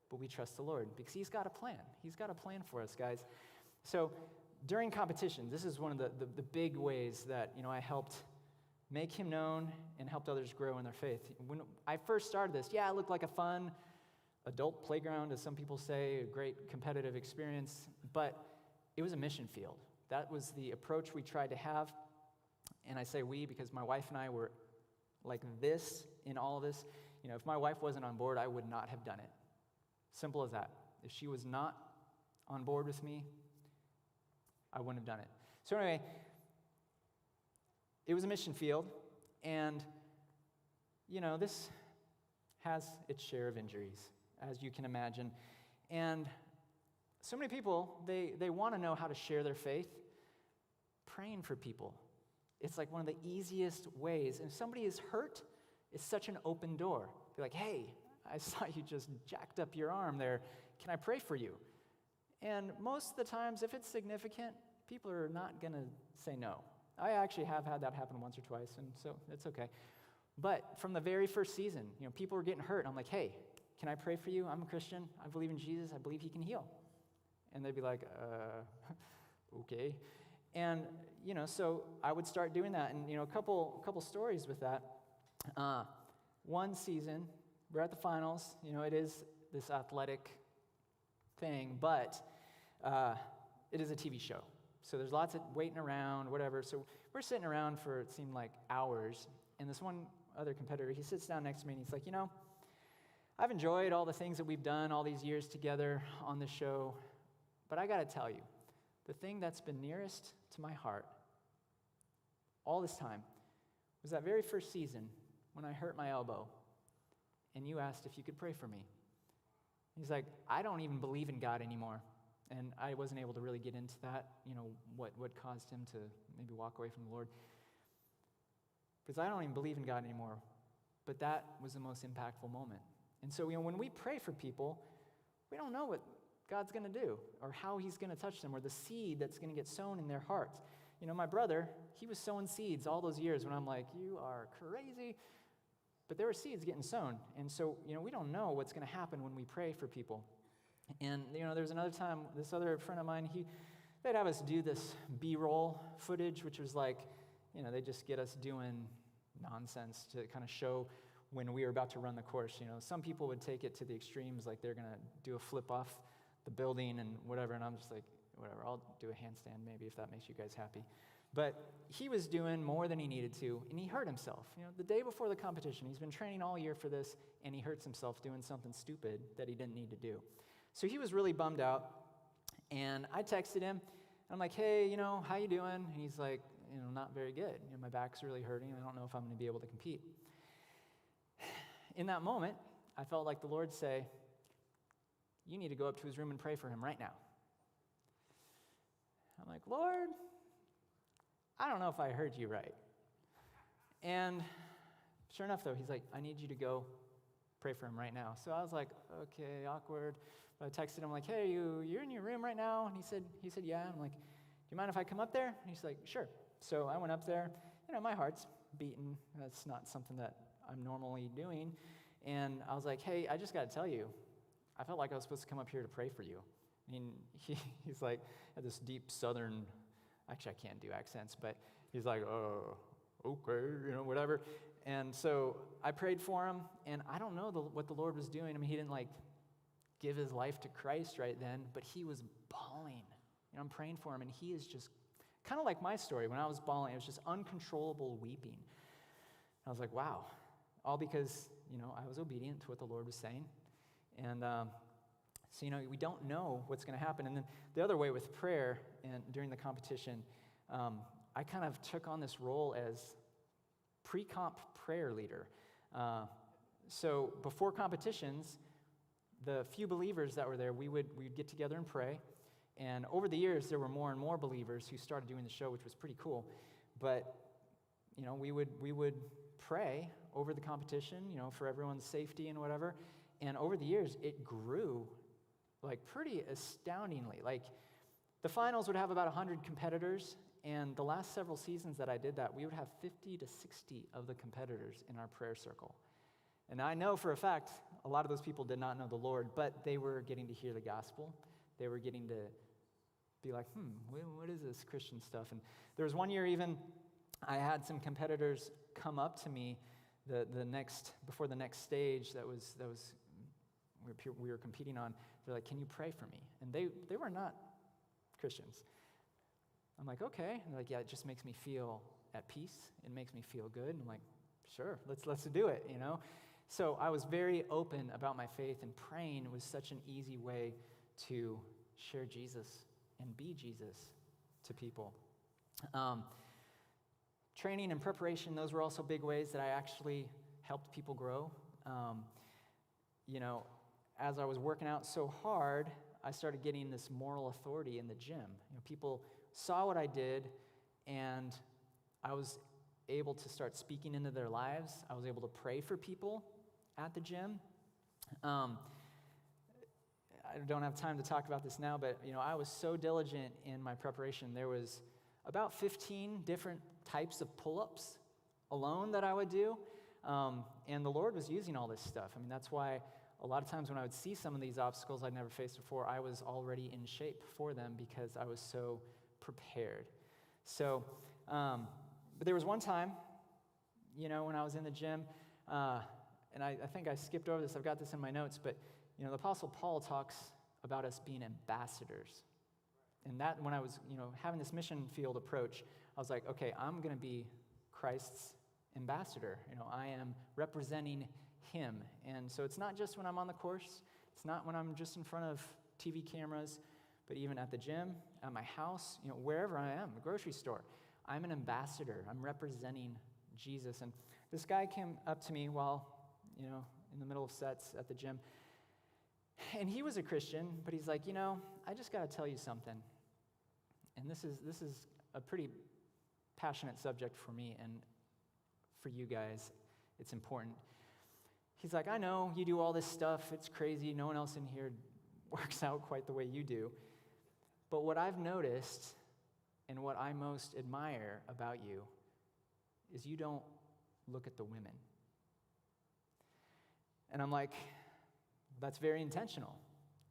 But we trust the Lord because He's got a plan. He's got a plan for us, guys. So during competition, this is one of the big ways that, I helped make Him known and helped others grow in their faith. When I first started this, it looked like a fun adult playground, as some people say, a great competitive experience, but it was a mission field. That was the approach we tried to have. And I say we because my wife and I were like this in all of this. If my wife wasn't on board, I would not have done it. Simple as that. If she was not on board with me, I wouldn't have done it. So anyway, it was a mission field, and, this has its share of injuries, as you can imagine. And so many people, they want to know how to share their faith. Praying for people. It's like one of the easiest ways. And if somebody is hurt, it's such an open door. Be like, hey, I saw you just jacked up your arm there. Can I pray for you? And most of the times, if it's significant, people are not going to say no. I actually have had that happen once or twice, and so it's okay. But from the very first season, people were getting hurt. And I'm like, hey, can I pray for you? I'm a Christian. I believe in Jesus. I believe He can heal. And they'd be like, okay. And, so I would start doing that. And, a couple stories with that. One season, we're at the finals. It is this athletic thing, but it is a TV show. So there's lots of waiting around, whatever. So we're sitting around for, it seemed like, hours. And this one other competitor, he sits down next to me, and he's like, I've enjoyed all the things that we've done all these years together on this show, but I got to tell you, the thing that's been nearest to my heart all this time was that very first season when I hurt my elbow, and you asked if you could pray for me. He's like, I don't even believe in God anymore. And I wasn't able to really get into that, what caused him to maybe walk away from the Lord. Because I don't even believe in God anymore. But that was the most impactful moment. And so, when we pray for people, we don't know what God's going to do or how He's going to touch them or the seed that's going to get sown in their hearts. My brother, he was sowing seeds all those years when I'm like, you are crazy. But there were seeds getting sown. And so, we don't know what's going to happen when we pray for people. And, there's another time, this other friend of mine, they'd have us do this B-roll footage, which was like, they just get us doing nonsense to kind of show when we were about to run the course. Some people would take it to the extremes, like they're going to do a flip off the building and whatever, and I'm just like, whatever, I'll do a handstand maybe if that makes you guys happy. But he was doing more than he needed to, and he hurt himself. The day before the competition, he's been training all year for this, and he hurts himself doing something stupid that he didn't need to do. So he was really bummed out, and I texted him, and I'm like, hey, how you doing? And he's like, not very good. My back's really hurting. I don't know if I'm going to be able to compete. In that moment, I felt like the Lord say, you need to go up to his room and pray for him right now. I'm like, Lord, I don't know if I heard you right. And sure enough, though, he's like, I need you to go pray for him right now. So I was like, okay, awkward. But I texted him like, hey, you're in your room right now? And he said, yeah. I'm like, you mind if I come up there? And he's like, sure. So I went up there. My heart's beating. That's not something that I'm normally doing. And I was like, hey, I just got to tell you, I felt like I was supposed to come up here to pray for you. And he's like, had this deep southern, actually I can't do accents, but he's like, okay, whatever. And so I prayed for him, and I don't know what the Lord was doing. I mean, he didn't give his life to Christ right then, but he was bawling. I'm praying for him, and he is just kind of like my story. When I was bawling, it was just uncontrollable weeping. I was like, wow, all because, I was obedient to what the Lord was saying. And so, we don't know what's going to happen. And then the other way with prayer and during the competition, I kind of took on this role as pre-comp prayer leader. So before competitions, the few believers that were there, we'd get together and pray. And over the years, there were more and more believers who started doing the show, which was pretty cool. But, we would pray over the competition, for everyone's safety and whatever. And over the years, it grew, pretty astoundingly. The finals would have about 100 competitors, and the last several seasons that I did that, we would have 50 to 60 of the competitors in our prayer circle. And I know for a fact, a lot of those people did not know the Lord, but they were getting to hear the gospel. They were getting to be like, what is this Christian stuff? And there was one year even, I had some competitors come up to me before the next stage that we were competing on. They're like, can you pray for me? And they were not Christians. I'm like, okay. And they're like, yeah, it just makes me feel at peace. It makes me feel good. And I'm like, sure, let's do it, So I was very open about my faith, and praying was such an easy way to share Jesus and be Jesus to people. Training and preparation, those were also big ways that I actually helped people grow. As I was working out so hard, I started getting this moral authority in the gym. People saw what I did, and I was able to start speaking into their lives. I was able to pray for people at the gym. I don't have time to talk about this now, but I was so diligent in my preparation. There was about 15 different types of pull-ups alone that I would do, and the Lord was using all this stuff. That's why a lot of times when I would see some of these obstacles I'd never faced before, I was already in shape for them because I was so prepared. So, but there was one time, when I was in the gym, and I think I skipped over this, I've got this in my notes, but, the Apostle Paul talks about us being ambassadors. And that, when I was, having this mission field approach, I was like, okay, I'm going to be Christ's ambassador. I am representing him. And so it's not just when I'm on the course, it's not when I'm just in front of TV cameras, but even at the gym, at my house, wherever I am, the grocery store, I'm an ambassador. I'm representing Jesus. And this guy came up to me while, in the middle of sets at the gym, and he was a Christian, but he's like, I just got to tell you something. And this is a pretty passionate subject for me, and for you guys, it's important. He's like, I know you do all this stuff. It's crazy. No one else in here works out quite the way you do. But what I've noticed and what I most admire about you is you don't look at the women. And I'm like, that's very intentional.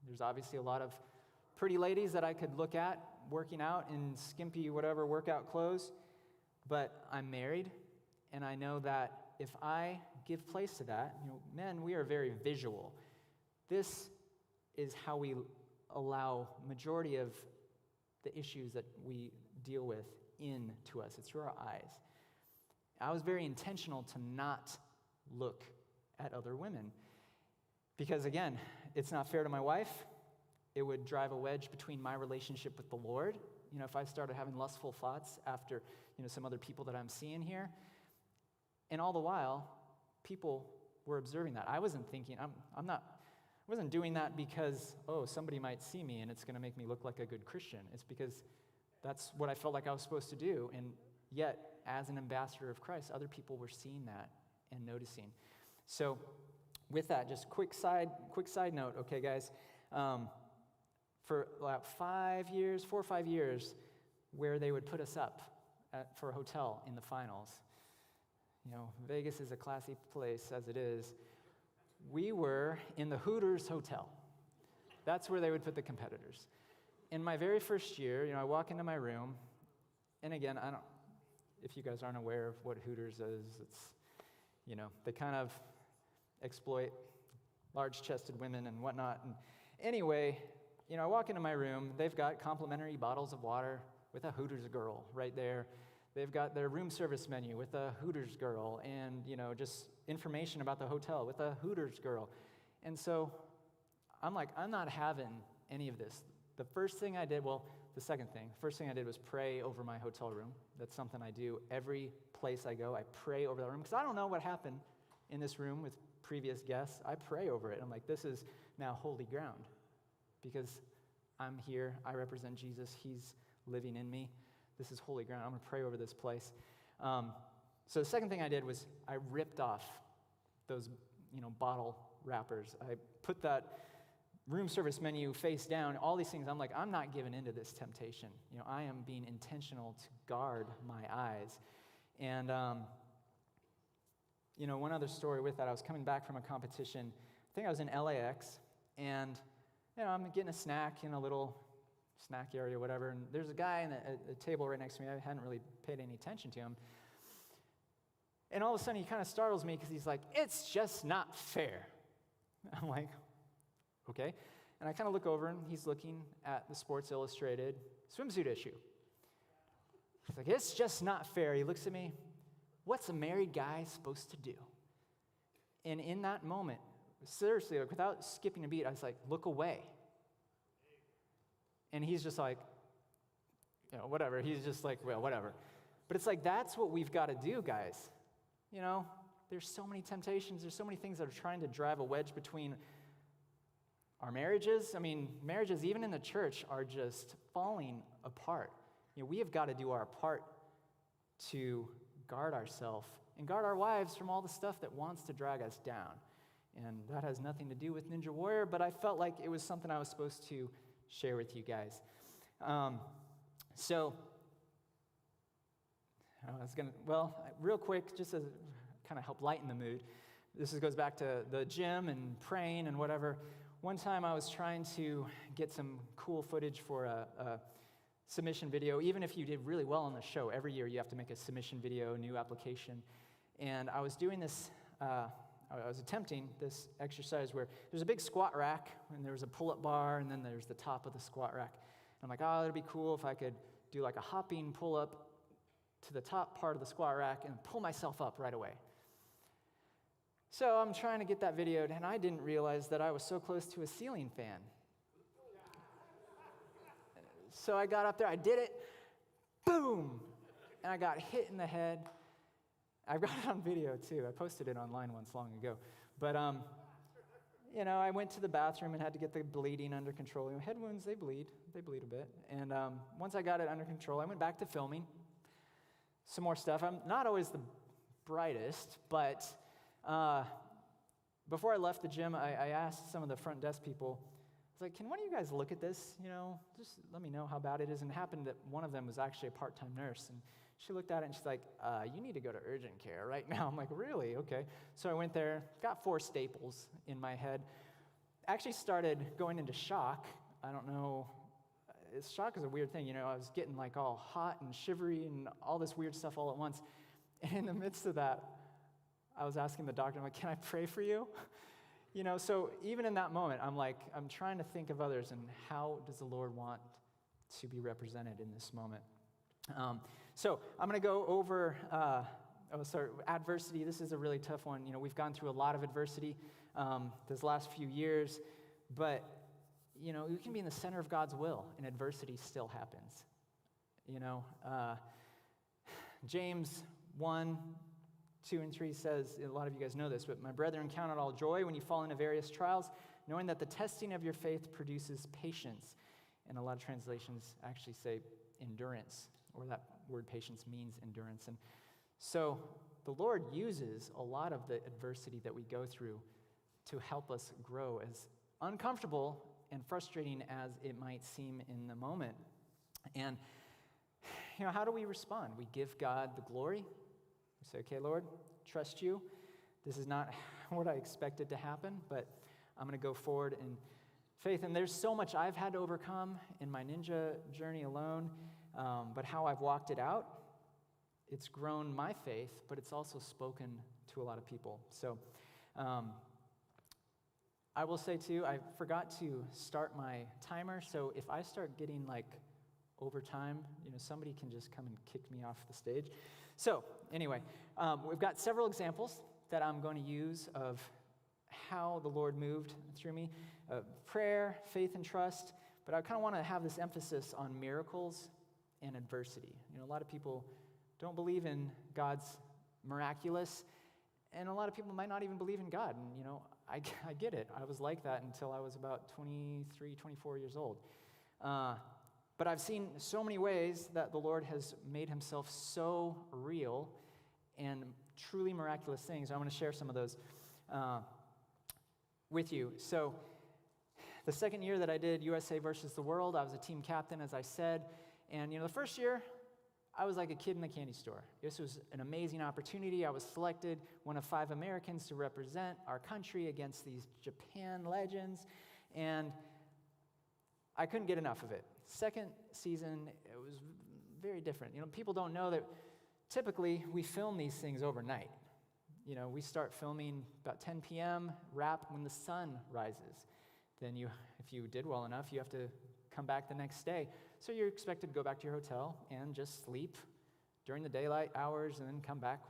There's obviously a lot of pretty ladies that I could look at working out in skimpy whatever workout clothes, but I'm married, and I know that if I give place to that, men, we are very visual. This is how we allow majority of the issues that we deal with into us. It's through our eyes. I was very intentional to not look at other women because, again, it's not fair to my wife. It would drive a wedge between my relationship with the Lord. If I started having lustful thoughts after, some other people that I'm seeing here. And all the while, people were observing that. I wasn't thinking, I wasn't doing that because, somebody might see me and it's going to make me look like a good Christian. It's because that's what I felt like I was supposed to do. And yet, as an ambassador of Christ, other people were seeing that and noticing. So with that, just quick side note, okay, guys? For about 4 or 5 years, where they would put us up for a hotel in the finals. Vegas is a classy place as it is. We were in the Hooters Hotel. That's where they would put the competitors. In my very first year, I walk into my room, and again, if you guys aren't aware of what Hooters is, it's, they kind of exploit large-chested women and whatnot. And anyway, I walk into my room, they've got complimentary bottles of water with a Hooters girl right there. They've got their room service menu with a Hooters girl and, just information about the hotel with a Hooters girl. And so I'm like, I'm not having any of this. The first thing I did was pray over my hotel room. That's something I do every place I go. I pray over that room because I don't know what happened in this room with previous guests. I pray over it. I'm like, this is now holy ground because I'm here. I represent Jesus. He's living in me. This is holy ground. I'm going to pray over this place. So the second thing I did was I ripped off those, bottle wrappers. I put that room service menu face down, all these things. I'm like, I'm not giving into this temptation. I am being intentional to guard my eyes. And, one other story with that, I was coming back from a competition. I think I was in LAX, and, I'm getting a snack in a little snack area or whatever, and there's a guy at a table right next to me. I hadn't really paid any attention to him. And all of a sudden, he kind of startles me because he's like, "It's just not fair." I'm like, okay. And I kind of look over, and he's looking at the Sports Illustrated swimsuit issue. He's like, "It's just not fair." He looks at me, "What's a married guy supposed to do?" And in that moment, seriously, without skipping a beat, I was like, "Look away." And he's just like, whatever. He's just like, well, whatever. But it's like, that's what we've got to do, guys. There's so many temptations. There's so many things that are trying to drive a wedge between our marriages. Marriages, even in the church, are just falling apart. We have got to do our part to guard ourselves and guard our wives from all the stuff that wants to drag us down. And that has nothing to do with Ninja Warrior, but I felt like it was something I was supposed to share with you guys. Real quick, just to kind of help lighten the mood, this goes back to the gym and praying and whatever. One time I was trying to get some cool footage for a submission video. Even if you did really well on the show, every year you have to make a submission video, new application. And I was doing this, I was attempting this exercise where there's a big squat rack, and there was a pull-up bar, and then there's the top of the squat rack. And I'm like, it'd be cool if I could do like a hopping pull-up to the top part of the squat rack and pull myself up right away. So I'm trying to get that videoed, and I didn't realize that I was so close to a ceiling fan. So I got up there, I did it, boom, and I got hit in the head. I've got it on video too. I posted it online once long ago. But, I went to the bathroom and had to get the bleeding under control. Head wounds, they bleed a bit. And once I got it under control, I went back to filming some more stuff. I'm not always the brightest, but before I left the gym, I asked some of the front desk people, I was like, "Can one of you guys look at this? Just let me know how bad it is." And it happened that one of them was actually a part-time nurse. And she looked at it and she's like, "You need to go to urgent care right now." I'm like, "Really? Okay." So I went there, got 4 staples in my head. Actually started going into shock. I don't know. Shock is a weird thing. I was getting like all hot and shivery and all this weird stuff all at once. And in the midst of that, I was asking the doctor, I'm like, "Can I pray for you?" So even in that moment, I'm trying to think of others and how does the Lord want to be represented in this moment. So I'm going to go over adversity. This is a really tough one. We've gone through a lot of adversity this last few years, but, you can be in the center of God's will, and adversity still happens. James 1, 2, and 3 says, a lot of you guys know this, but "My brethren, count it all joy when you fall into various trials, knowing that the testing of your faith produces patience." And a lot of translations actually say endurance, or that word patience means endurance. And so the Lord uses a lot of the adversity that we go through to help us grow, as uncomfortable and frustrating as it might seem in the moment. And how do we respond? We give God the glory. We say, okay, Lord, trust you. This is not what I expected to happen, but I'm going to go forward in faith. And there's so much I've had to overcome in my ninja journey alone, but how I've walked it out, it's grown my faith, but it's also spoken to a lot of people. So I will say too, I forgot to start my timer, so if I start getting like overtime, somebody can just come and kick me off the stage. So anyway, we've got several examples that I'm going to use of how the Lord moved through me. Prayer, faith, and trust, but I kind of want to have this emphasis on miracles and adversity. A lot of people don't believe in God's miraculous, and a lot of people might not even believe in God, and I get it. I was like that until I was about 23, 24 years old. But I've seen so many ways that the Lord has made himself so real and truly miraculous things. I want to share some of those with you. So the second year that I did USA versus the World, I was a team captain, as I said. And, the first year, I was like a kid in the candy store. This was an amazing opportunity. I was selected, one of 5 Americans, to represent our country against these Japan legends. And I couldn't get enough of it. Second season, it was very different. People don't know that typically we film these things overnight. We start filming about 10 p.m., wrap when the sun rises. Then if you did well enough, you have to come back the next day. So you're expected to go back to your hotel and just sleep during the daylight hours and then come back,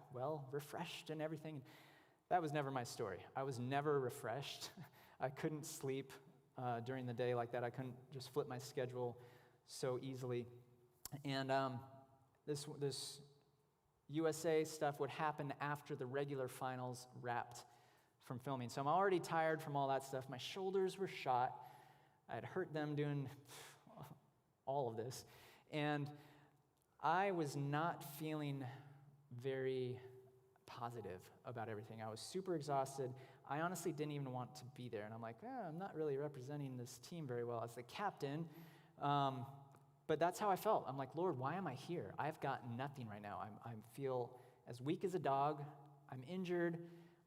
refreshed and everything. That was never my story. I was never refreshed. I couldn't sleep during the day like that. I couldn't just flip my schedule so easily. And this USA stuff would happen after the regular finals wrapped from filming. So I'm already tired from all that stuff. My shoulders were shot. I had hurt them doing all of this. And I was not feeling very positive about everything. I was super exhausted. I honestly didn't even want to be there. And I'm like, I'm not really representing this team very well as the captain. But that's how I felt. I'm like, Lord, why am I here? I've got nothing right now. I feel as weak as a dog. I'm injured.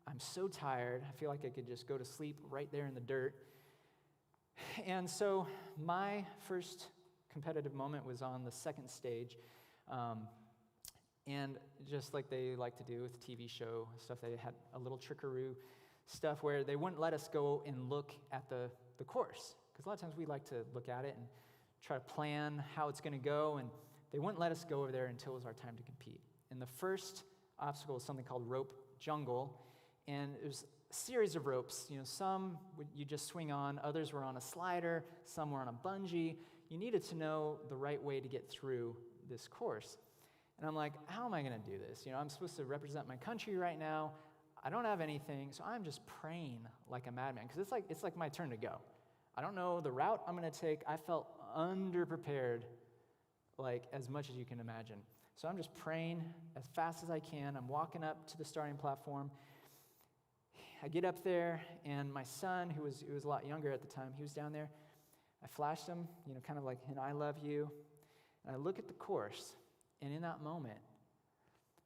I'm so tired. I feel like I could just go to sleep right there in the dirt. And so my first competitive moment was on the second stage. And just like they like to do with TV show stuff, they had a little trickaroo stuff where they wouldn't let us go and look at the course. Because a lot of times we like to look at it and try to plan how it's going to go, and they wouldn't let us go over there until it was our time to compete. And the first obstacle was something called rope jungle, and it was a series of ropes. Some you just swing on, others were on a slider, some were on a bungee. You needed to know the right way to get through this course. And I'm like, how am I going to do this? I'm supposed to represent my country right now. I don't have anything, so I'm just praying like a madman, because it's like my turn to go. I don't know the route I'm going to take. I felt underprepared, like as much as you can imagine. So I'm just praying as fast as I can. I'm walking up to the starting platform. I get up there, and my son, who was a lot younger at the time, he was down there. I flashed him, kind of like an I love you. And I look at the course, and in that moment,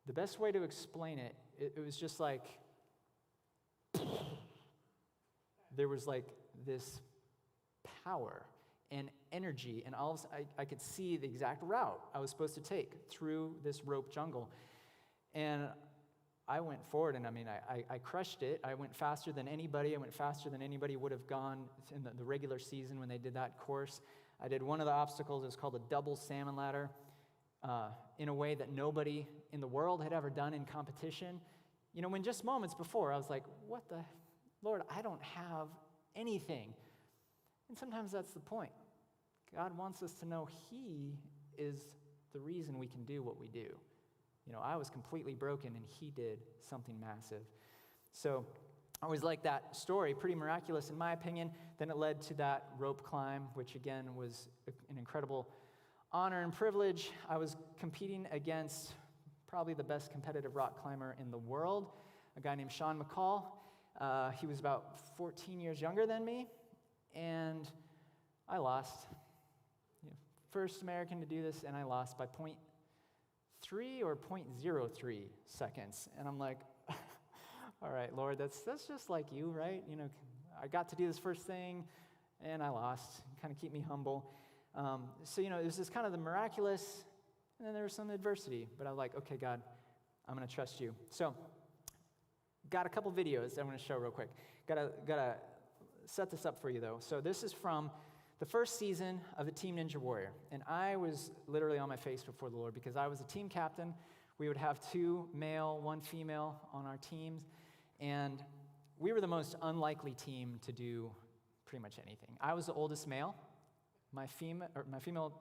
the best way to explain it, it was just like, there was like this power and energy, and all of a sudden I could see the exact route I was supposed to take through this rope jungle. And I went forward, and I crushed it. I went faster than anybody. I went faster than anybody would have gone in the regular season when they did that course. I did one of the obstacles. It was called a double salmon ladder in a way that nobody in the world had ever done in competition. When just moments before, I was like, what the, Lord, I don't have anything. And sometimes that's the point. God wants us to know He is the reason we can do what we do. I was completely broken, and He did something massive. So I always liked that story, pretty miraculous in my opinion. Then it led to that rope climb, which again was an incredible honor and privilege. I was competing against probably the best competitive rock climber in the world, a guy named Sean McCall. He was about 14 years younger than me, and I lost. First American to do this, and I lost by 3 or 0.03 seconds. And I'm like, all right, Lord, that's just like you, right? You know, I got to do this first thing, and I lost. Kind of keep me humble. So, you know, it was just kind of the miraculous, and then there was some adversity. But I was like, okay, God, I'm going to trust you. So, got a couple videos I'm going to show real quick. Gotta set this up for you, though. So this is from the first season of the Team Ninja Warrior. And I was literally on my face before the Lord because I was a team captain. We would have 2 male, 1 female on our teams. And we were the most unlikely team to do pretty much anything. I was the oldest male. My female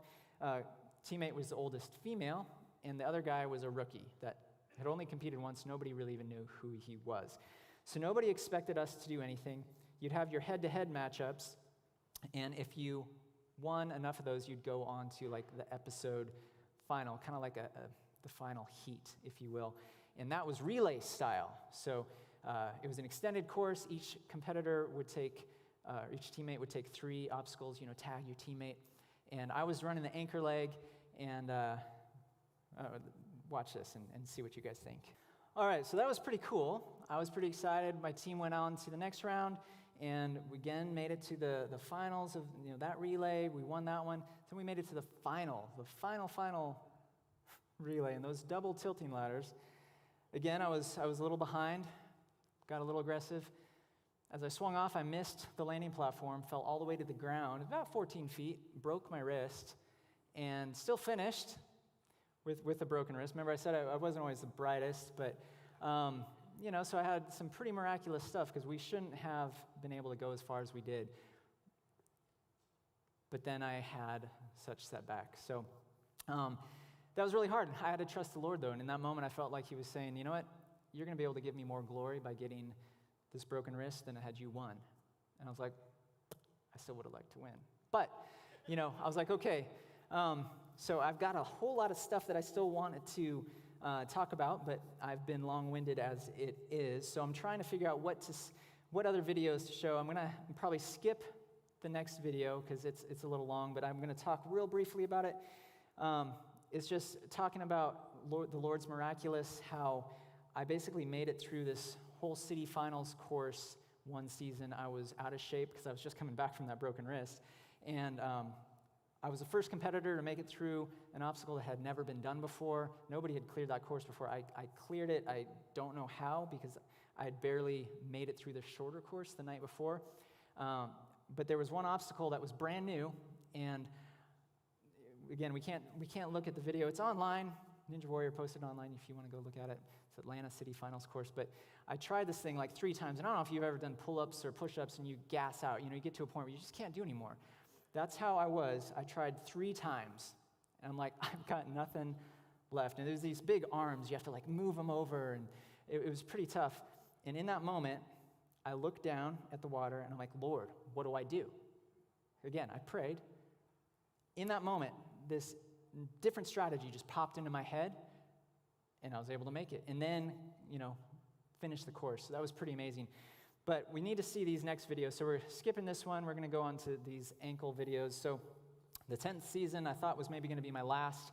teammate was the oldest female. And the other guy was a rookie that had only competed once. Nobody really even knew who he was. So nobody expected us to do anything. You'd have your head-to-head matchups, and if you won enough of those, you'd go on to like the episode final, kind of like the final heat, if you will. And that was relay style. So it was an extended course. Each competitor would take, each teammate would take 3 obstacles, you know, tag your teammate. And I was running the anchor leg, and watch this and see what you guys think. All right, so that was pretty cool. I was pretty excited. My team went on to the next round, and we again made it to the finals of that relay. We won that one. Then we made it to the final relay, and those double tilting ladders. Again, I was a little behind, got a little aggressive. As I swung off, I missed the landing platform, fell all the way to the ground, about 14 feet, broke my wrist, and still finished with a broken wrist. Remember, I said I wasn't always the brightest, but, so I had some pretty miraculous stuff because we shouldn't have been able to go as far as we did. But then I had such setback. So that was really hard. I had to trust the Lord, though, and in that moment, I felt like he was saying, you know what? You're going to be able to give me more glory by getting this broken wrist than had you won. And I was like, I still would have liked to win. But, I was like, okay. So I've got a whole lot of stuff that I still wanted to talk about, but I've been long-winded as it is. So I'm trying to figure out what other videos to show. I'm going to probably skip the next video because it's a little long, but I'm going to talk real briefly about it. It's just talking about the Lord's miraculous, how I basically made it through this whole city finals course one season. I was out of shape because I was just coming back from that broken wrist. And I was the first competitor to make it through an obstacle that had never been done before. Nobody had cleared that course before. I cleared it. I don't know how because I had barely made it through the shorter course the night before. But there was one obstacle that was brand new, and again, we can't look at the video. It's online. Ninja Warrior posted online if you want to go look at it. It's Atlanta City Finals course. But I tried this thing like 3 times, and I don't know if you've ever done pull-ups or push-ups and you gas out. You get to a point where you just can't do anymore. That's how I was. I tried 3 times, and I'm like, I've got nothing left. And there's these big arms. You have to like move them over, and it was pretty tough. And in that moment, I looked down at the water, and I'm like, Lord, what do I do? Again, I prayed. In that moment, this different strategy just popped into my head, and I was able to make it. And then, finish the course. So that was pretty amazing. But we need to see these next videos. So we're skipping this one. We're going to go on to these ankle videos. So the 10th season I thought was maybe going to be my last.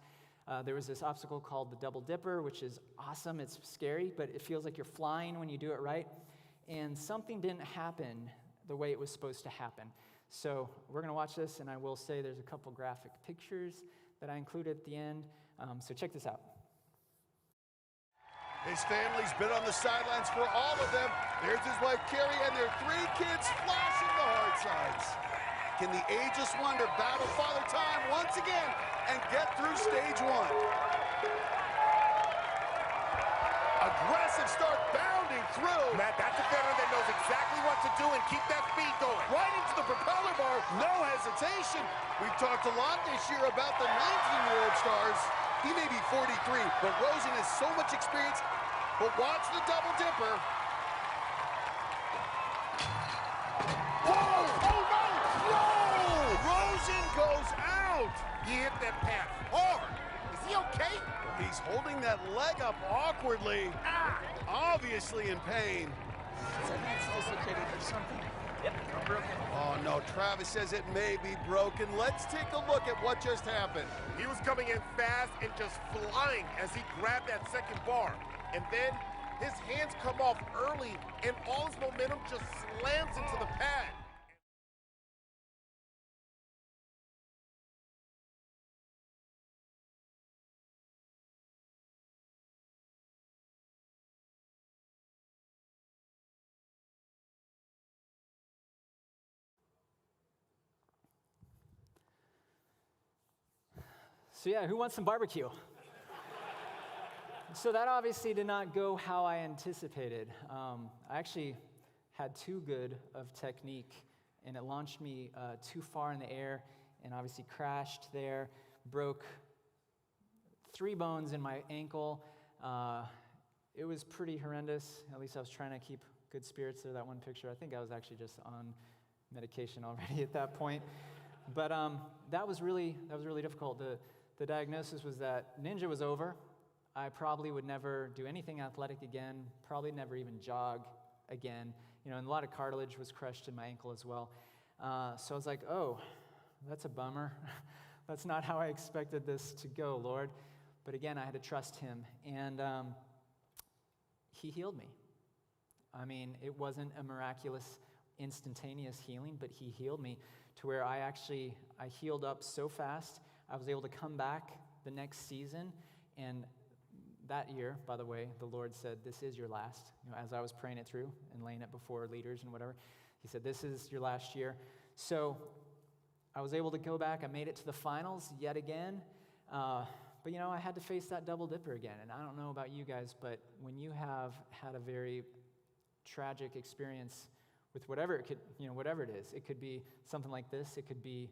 There was this obstacle called the Double Dipper, which is awesome. It's scary, but it feels like you're flying when you do it right. And something didn't happen the way it was supposed to happen. So we're going to watch this, and I will say there's a couple graphic pictures that I included at the end. So check this out. His family's been on the sidelines for all of them. There's his wife, Carrie, and their 3 kids flashing the hard sides. Can the ageless wonder battle Father Time once again and get through stage 1? Aggressive start, bounding through. Matt, that's a veteran that knows exactly what to do and keep that speed going. Right into the propeller bar, no hesitation. We've talked a lot this year about the 19-year-old stars. He may be 43, but Rosen has so much experience. But watch the Double Dipper. Whoa! Oh, no! No! Rosen goes out! He hit that path hard. Is he okay? He's holding that leg up awkwardly. Obviously in pain. His head's dislocated or something. Oh no, Travis says it may be broken. Let's take a look at what just happened. He was coming in fast and just flying as he grabbed that second bar. And then his hands come off early and all his momentum just slams into the pad. So yeah, who wants some barbecue? So that obviously did not go how I anticipated. I actually had too good of technique, and it launched me too far in the air, and obviously crashed there, broke 3 bones in my ankle. It was pretty horrendous. At least I was trying to keep good spirits there. That one picture, I think I was actually just on medication already at that point. But that was really difficult. The diagnosis was that ninja was over. I probably would never do anything athletic again, probably never even jog again. You know, and a lot of cartilage was crushed in my ankle as well. So I was like, oh, that's a bummer. That's not how I expected this to go, Lord. But again, I had to trust him. And he healed me. I mean, it wasn't a miraculous, instantaneous healing, but he healed me to where I healed up so fast, I was able to come back the next season. And that year, by the way, the Lord said, this is your last. You know, as I was praying it through and laying it before leaders and whatever, he said, this is your last year. So I was able to go back. I made it to the finals yet again. But, you know, I had to face that double dipper again. And I don't know about you guys, but when you have had a very tragic experience with whatever it could, you know, whatever it is, it could be something like this. It could be,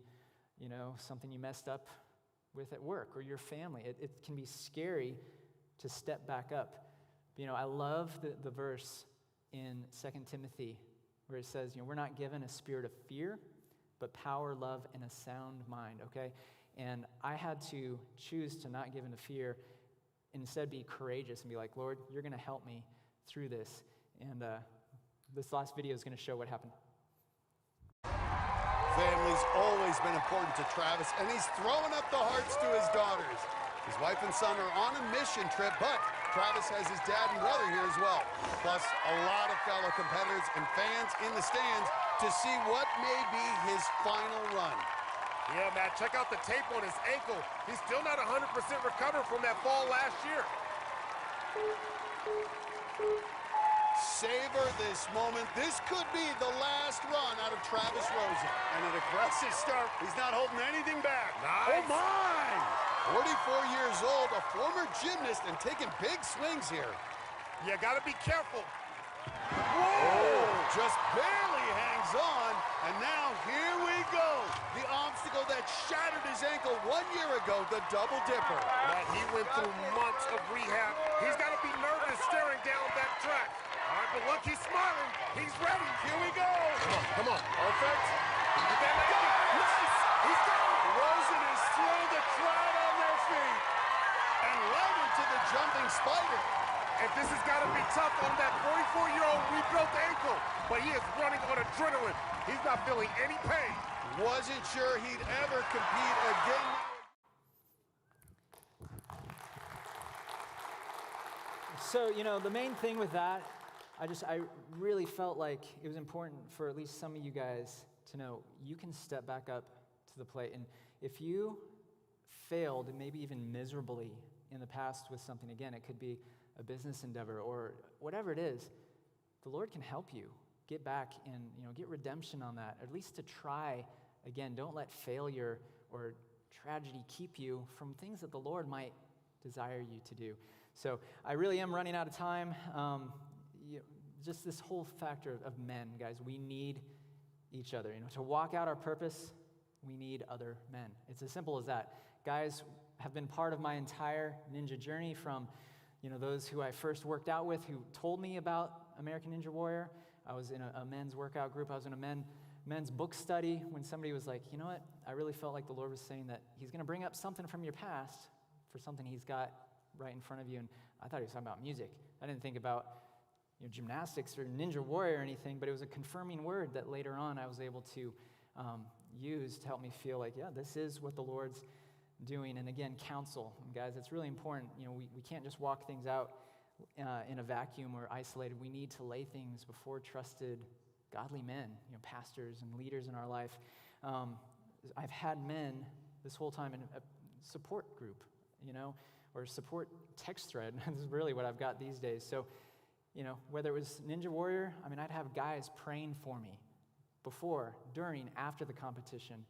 you know, something you messed up with at work or your family. It can be scary to step back up. You know, I love the verse in 2 Timothy where it says, you know, we're not given a spirit of fear, but power, love, and a sound mind, okay? And I had to choose to not give into fear, instead be courageous and be like, Lord, you're going to help me through this. And this last video is going to show what happened. Family's always been important to Travis, and he's throwing up the hearts to his daughters. His wife and son are on a mission trip, but Travis has his dad and brother here as well. Plus, a lot of fellow competitors and fans in the stands to see what may be his final run. Yeah, Matt, check out the tape on his ankle. He's still not 100% recovered from that fall last year. Savor this moment. This could be the last run out of Travis Rosen. And an aggressive start. He's not holding anything back. Nice. Oh, my! 44 years old, a former gymnast, and taking big swings here. You got to be careful. Whoa! Just barely hangs on, and now here we go. The obstacle that shattered his ankle 1 year ago, the double dipper. But he went through months of rehab. He's got to be nervous staring down that track. All right, but look, he's smiling. He's ready. Here we go. Come on. Perfect. Get that leg up. Nice. He's got it. Rosen has thrown the crowd on their feet and right into the jumping spider. And this has got to be tough on that 44-year-old rebuilt ankle. But he is running on adrenaline. He's not feeling any pain. Wasn't sure he'd ever compete again. So, you know, the main thing with that, I really felt like it was important for at least some of you guys to know you can step back up to the plate. And if you failed, maybe even miserably in the past with something, again, it could be a business endeavor or whatever it is, the Lord can help you get back and, you know, get redemption on that, or at least to try again. Don't let failure or tragedy keep you from things that the Lord might desire you to do. So I really am running out of time. Just this whole factor of men, guys, we need each other. You know, to walk out our purpose, we need other men. It's as simple as that. Guys have been part of my entire ninja journey, from, you know, those who I first worked out with who told me about American Ninja Warrior. I was in a men's workout group. I was in a men's book study when somebody was like, you know what, I really felt like the Lord was saying that he's going to bring up something from your past for something he's got right in front of you. And I thought he was talking about music. I didn't think about gymnastics or ninja warrior or anything, but it was a confirming word that later on I was able to use to help me feel like, yeah, this is what the Lord's doing. And again, counsel. And guys, it's really important. We can't just walk things out in a vacuum or isolated. We need to lay things before trusted, godly men, pastors and leaders in our life. I've had men this whole time in a support group, or support text thread. This is really what I've got these days. So, whether it was Ninja Warrior, I'd have guys praying for me before, during, after the competition,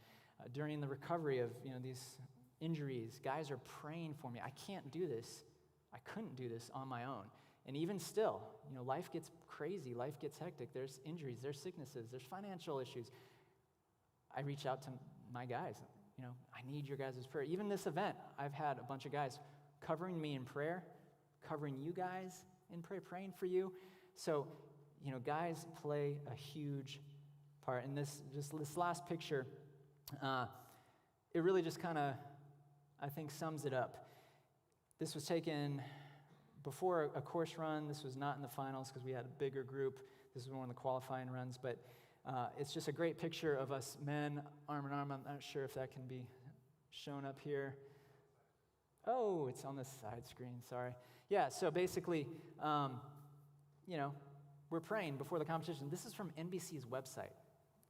during the recovery of, these injuries. Guys are praying for me. I can't do this. I couldn't do this on my own. And even still, life gets crazy. Life gets hectic. There's injuries. There's sicknesses. There's financial issues. I reach out to my guys. I need your guys' prayer. Even this event, I've had a bunch of guys covering me in prayer, covering you guys in prayer, praying for you. So, guys play a huge part. And this last picture, it really just kind of, I think, sums it up. This was taken before a course run. This was not in the finals because we had a bigger group. This was one of the qualifying runs, but it's just a great picture of us men, arm in arm. I'm not sure if that can be shown up here. Oh, it's on the side screen, sorry. Yeah, so basically, we're praying before the competition. This is from NBC's website.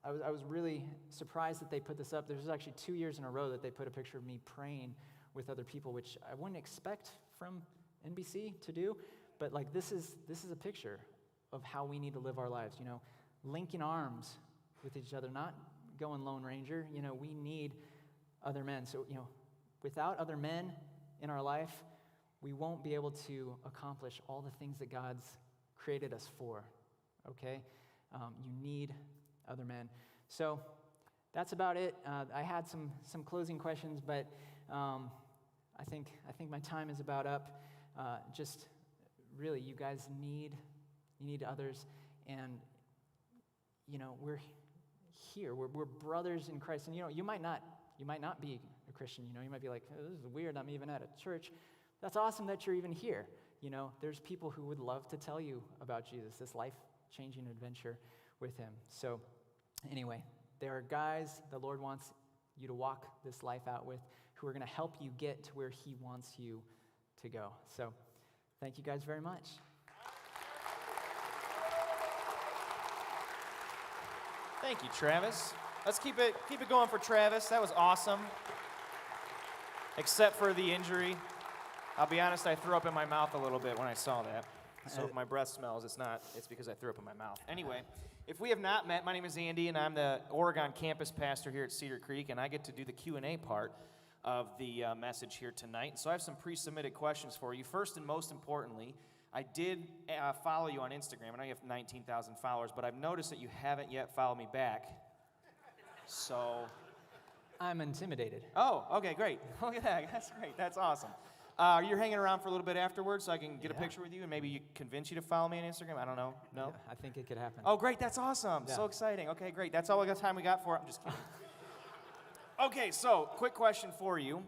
I was really surprised that they put this up. There's actually 2 years in a row that they put a picture of me praying with other people, which I wouldn't expect from NBC to do, but this is a picture of how we need to live our lives, linking arms with each other, not going Lone Ranger. We need other men. So, without other men in our life, we won't be able to accomplish all the things that God's created us for, okay? You need other men. So that's about it. I had some closing questions, but I think my time is about up. Just really, you guys need others, and we're here. We're brothers in Christ, and you might not be a Christian. You might be like, oh, this is weird. I'm even at a church. That's awesome that you're even here. There's people who would love to tell you about Jesus, this life-changing adventure with him. So anyway, there are guys the Lord wants you to walk this life out with who are going to help you get to where he wants you to go. So thank you guys very much. Thank you, Travis. Let's keep it going for Travis. That was awesome. Except for the injury. I'll be honest, I threw up in my mouth a little bit when I saw that. So if my breath smells, it's because I threw up in my mouth. Anyway, if we have not met, my name is Andy, and I'm the Oregon campus pastor here at CedarCreek, and I get to do the Q&A part of the message here tonight. So I have some pre-submitted questions for you. First and most importantly, I did follow you on Instagram. I know you have 19,000 followers, but I've noticed that you haven't yet followed me back. So I'm intimidated. Oh, okay, great. Look at that. That's great. That's awesome. You're hanging around for a little bit afterwards so I can get a picture with you and maybe convince you to follow me on Instagram? I don't know. No? Yeah, I think it could happen. Oh, great. That's awesome. Yeah. So exciting. Okay, great. That's all the time we got for it. I'm just kidding. Okay, so quick question for you.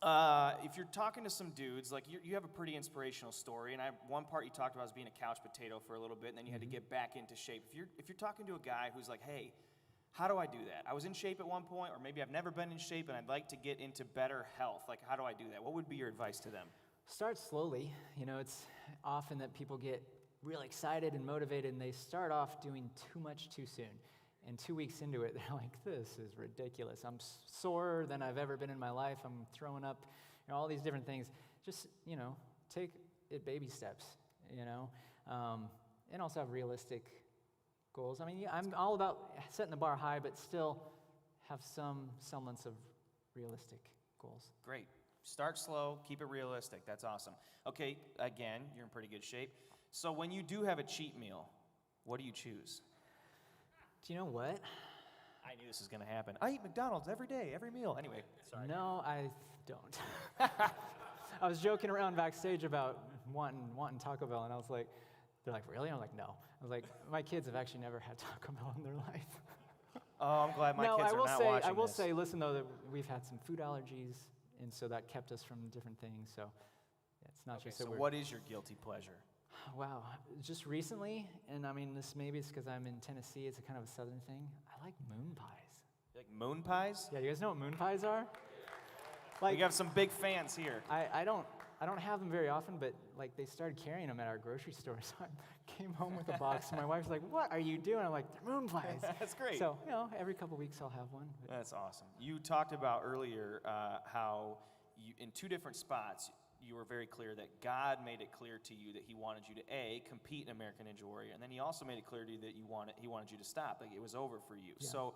If you're talking to some dudes, you have a pretty inspirational story, and one part you talked about was being a couch potato for a little bit, and then you had to get back into shape. If you're talking to a guy who's like, hey, how do I do that? I was in shape at one point, or maybe I've never been in shape, and I'd like to get into better health. How do I do that? What would be your advice to them? Start slowly. It's often that people get really excited and motivated, and they start off doing too much too soon. And 2 weeks into it, they're like, this is ridiculous. I'm sorer than I've ever been in my life. I'm throwing up, all these different things. Just, take it baby steps, and also have realistic goals. I'm all about setting the bar high, but still have some semblance of realistic goals. Great. Start slow, keep it realistic. That's awesome. Okay, again, you're in pretty good shape. So when you do have a cheat meal, what do you choose? Do you know what? I knew this was going to happen. I eat McDonald's every day, every meal. Anyway, sorry. No, I don't. I was joking around backstage about wanting Taco Bell, and I was like, they're like, really? I'm like, no. I was like, my kids have actually never had Taco Bell in their life. Oh, I'm glad my kids are not watching this. I will say, listen, though, that we've had some food allergies, and so that kept us from different things. So it's not just so what is your guilty pleasure? Wow, just recently, and I mean, this maybe it's because I'm in Tennessee, it's a kind of a southern thing. I like moon pies. You like moon pies? Yeah, you guys know what moon pies are? We have some big fans here. I don't have them very often, but like they started carrying them at our grocery store, so I came home with a box, and my wife's like, "What are you doing?" I'm like, "They're moon pies." That's great. So, every couple weeks I'll have one. But. That's awesome. You talked about earlier how you, in 2 different spots, you were very clear that God made it clear to you that He wanted you to compete in American Ninja Warrior, and then He also made it clear to you that He wanted you to stop, like it was over for you. Yeah. So,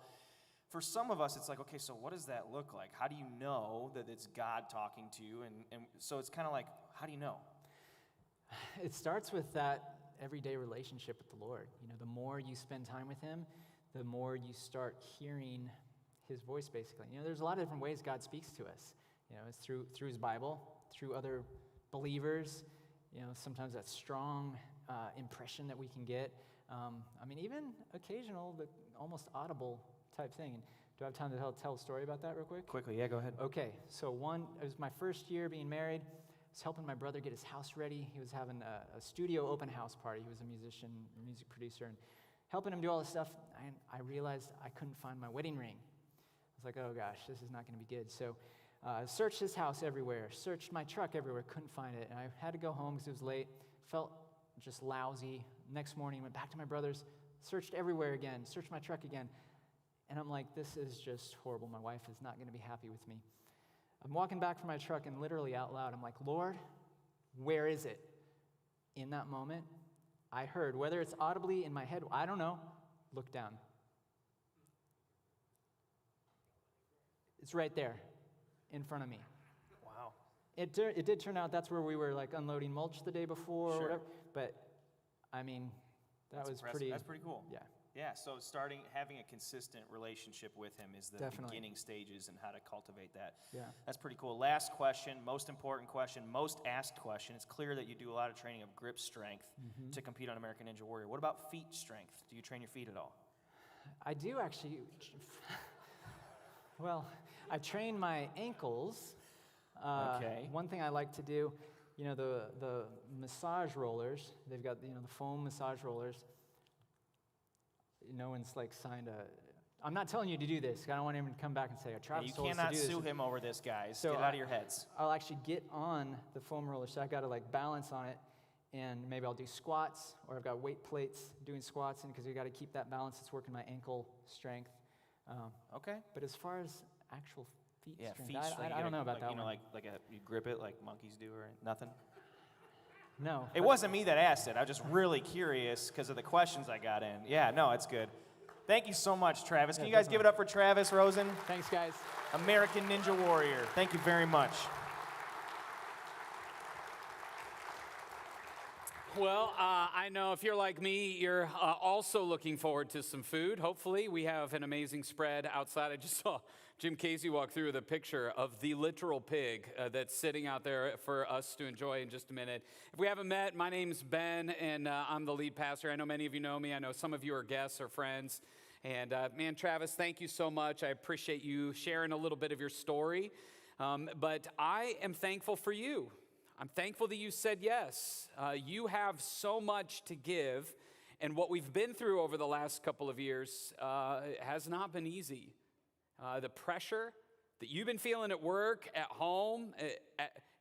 for some of us, it's like, okay, so what does that look like? How do you know that it's God talking to you? And so it's kind of like, how do you know? It starts with that everyday relationship with the Lord. The more you spend time with Him, the more you start hearing His voice, basically. There's a lot of different ways God speaks to us. It's through His Bible, through other believers. Sometimes that strong impression that we can get. Even occasional, but almost audible type thing. And do I have time to tell a story about that real quick? Quickly, yeah, go ahead. Okay, so it was my first year being married. I was helping my brother get his house ready. He was having a studio open house party. He was a musician, music producer, and helping him do all this stuff. I realized I couldn't find my wedding ring. I was like, oh gosh, this is not going to be good. So I searched his house everywhere, searched my truck everywhere, couldn't find it. And I had to go home because it was late, felt just lousy. Next morning, went back to my brother's, searched everywhere again, searched my truck again. And I'm like, this is just horrible. My wife is not going to be happy with me. I'm walking back from my truck and literally out loud, I'm like, Lord, where is it? In that moment, I heard, whether it's audibly in my head, I don't know, look down. It's right there in front of me. Wow. It did turn out that's where we were like unloading mulch the day before or whatever. But, that That's was impressive. pretty. That's pretty cool. Yeah. Yeah, so having a consistent relationship with Him is the beginning stages and how to cultivate that. Yeah. That's pretty cool. Last question, most important question, most asked question. It's clear that you do a lot of training of grip strength to compete on American Ninja Warrior. What about feet strength? Do you train your feet at all? I do actually. Well, I train my ankles. Okay. One thing I like to do, the massage rollers, they've got, the foam massage rollers. No one's signed I'm not telling you to do this. I don't want him to come back and say, Travis told us to do this. You cannot sue him over this, guys. So get out of your heads. I'll actually get on the foam roller, so I've got to balance on it, and maybe I'll do squats, or I've got weight plates doing squats, because you got to keep that balance. It's working my ankle strength. Okay. But as far as actual feet strength, feet strength. I don't know about that one. You grip it like monkeys do, or nothing? No. It wasn't me that asked it. I was just really curious because of the questions I got in. Yeah, no, it's good. Thank you so much, Travis. Can you guys give it up for Travis Rosen? Thanks, guys. American Ninja Warrior. Thank you very much. Well, I know if you're like me, you're also looking forward to some food. Hopefully, we have an amazing spread outside. I just saw Jim Casey walk through with a picture of the literal pig that's sitting out there for us to enjoy in just a minute. If we haven't met, my name's Ben, and I'm the lead pastor. I know many of you know me. I know some of you are guests or friends. And man, Travis, thank you so much. I appreciate you sharing a little bit of your story. But I am thankful for you. I'm thankful that you said yes. You have so much to give, and what we've been through over the last couple of years has not been easy. The pressure that you've been feeling at work, at home,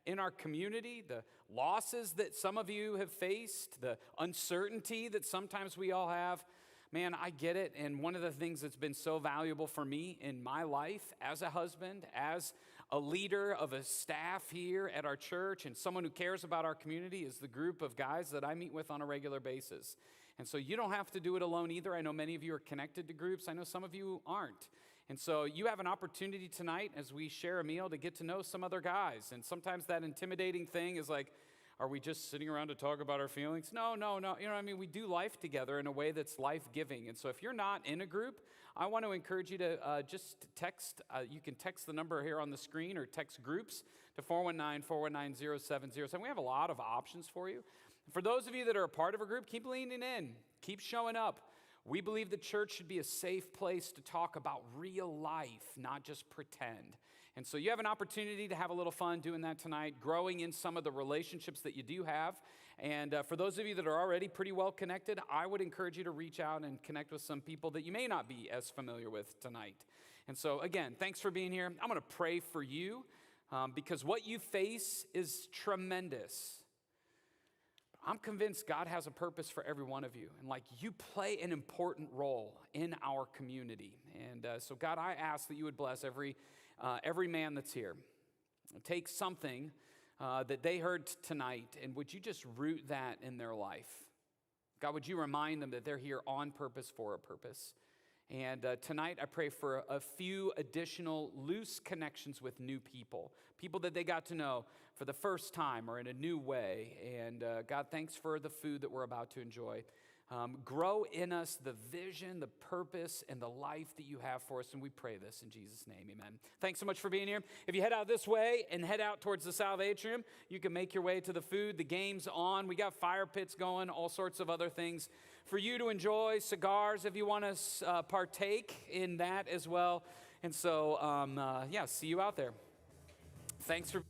in our community, the losses that some of you have faced, the uncertainty that sometimes we all have. Man, I get it, and one of the things that's been so valuable for me in my life as a husband, as a leader of a staff here at our church, and someone who cares about our community is the group of guys that I meet with on a regular basis. And so you don't have to do it alone either. I know many of you are connected to groups. I know some of you aren't. And so you have an opportunity tonight as we share a meal to get to know some other guys. And sometimes that intimidating thing is like, are we just sitting around to talk about our feelings? No. You know what I mean? We do life together in a way that's life-giving. And so if you're not in a group, I want to encourage you to just text. You can text the number here on the screen or text groups to 419-419-0707. We have a lot of options for you. For those of you that are a part of a group, keep leaning in. Keep showing up. We believe the church should be a safe place to talk about real life, not just pretend. And so you have an opportunity to have a little fun doing that tonight, growing in some of the relationships that you do have. And for those of you that are already pretty well connected, I would encourage you to reach out and connect with some people that you may not be as familiar with tonight. And so again, thanks for being here. I'm going to pray for you because what you face is tremendous. I'm convinced God has a purpose for every one of you. And you play an important role in our community. And so God, I ask that you would bless every man that's here. Take something that they heard tonight, and would you just root that in their life? God, would you remind them that they're here on purpose for a purpose? And tonight I pray for a few additional loose connections with new people that they got to know for the first time or in a new way. And God, thanks for the food that we're about to enjoy. Grow in us the vision, the purpose, and the life that you have for us. And we pray this in Jesus' name, amen. Thanks so much for being here. If you head out this way and head out towards the South Atrium, you can make your way to the food. The game's on. We got fire pits going, all sorts of other things for you to enjoy, cigars if you want to partake in that as well. And so, see you out there. Thanks for...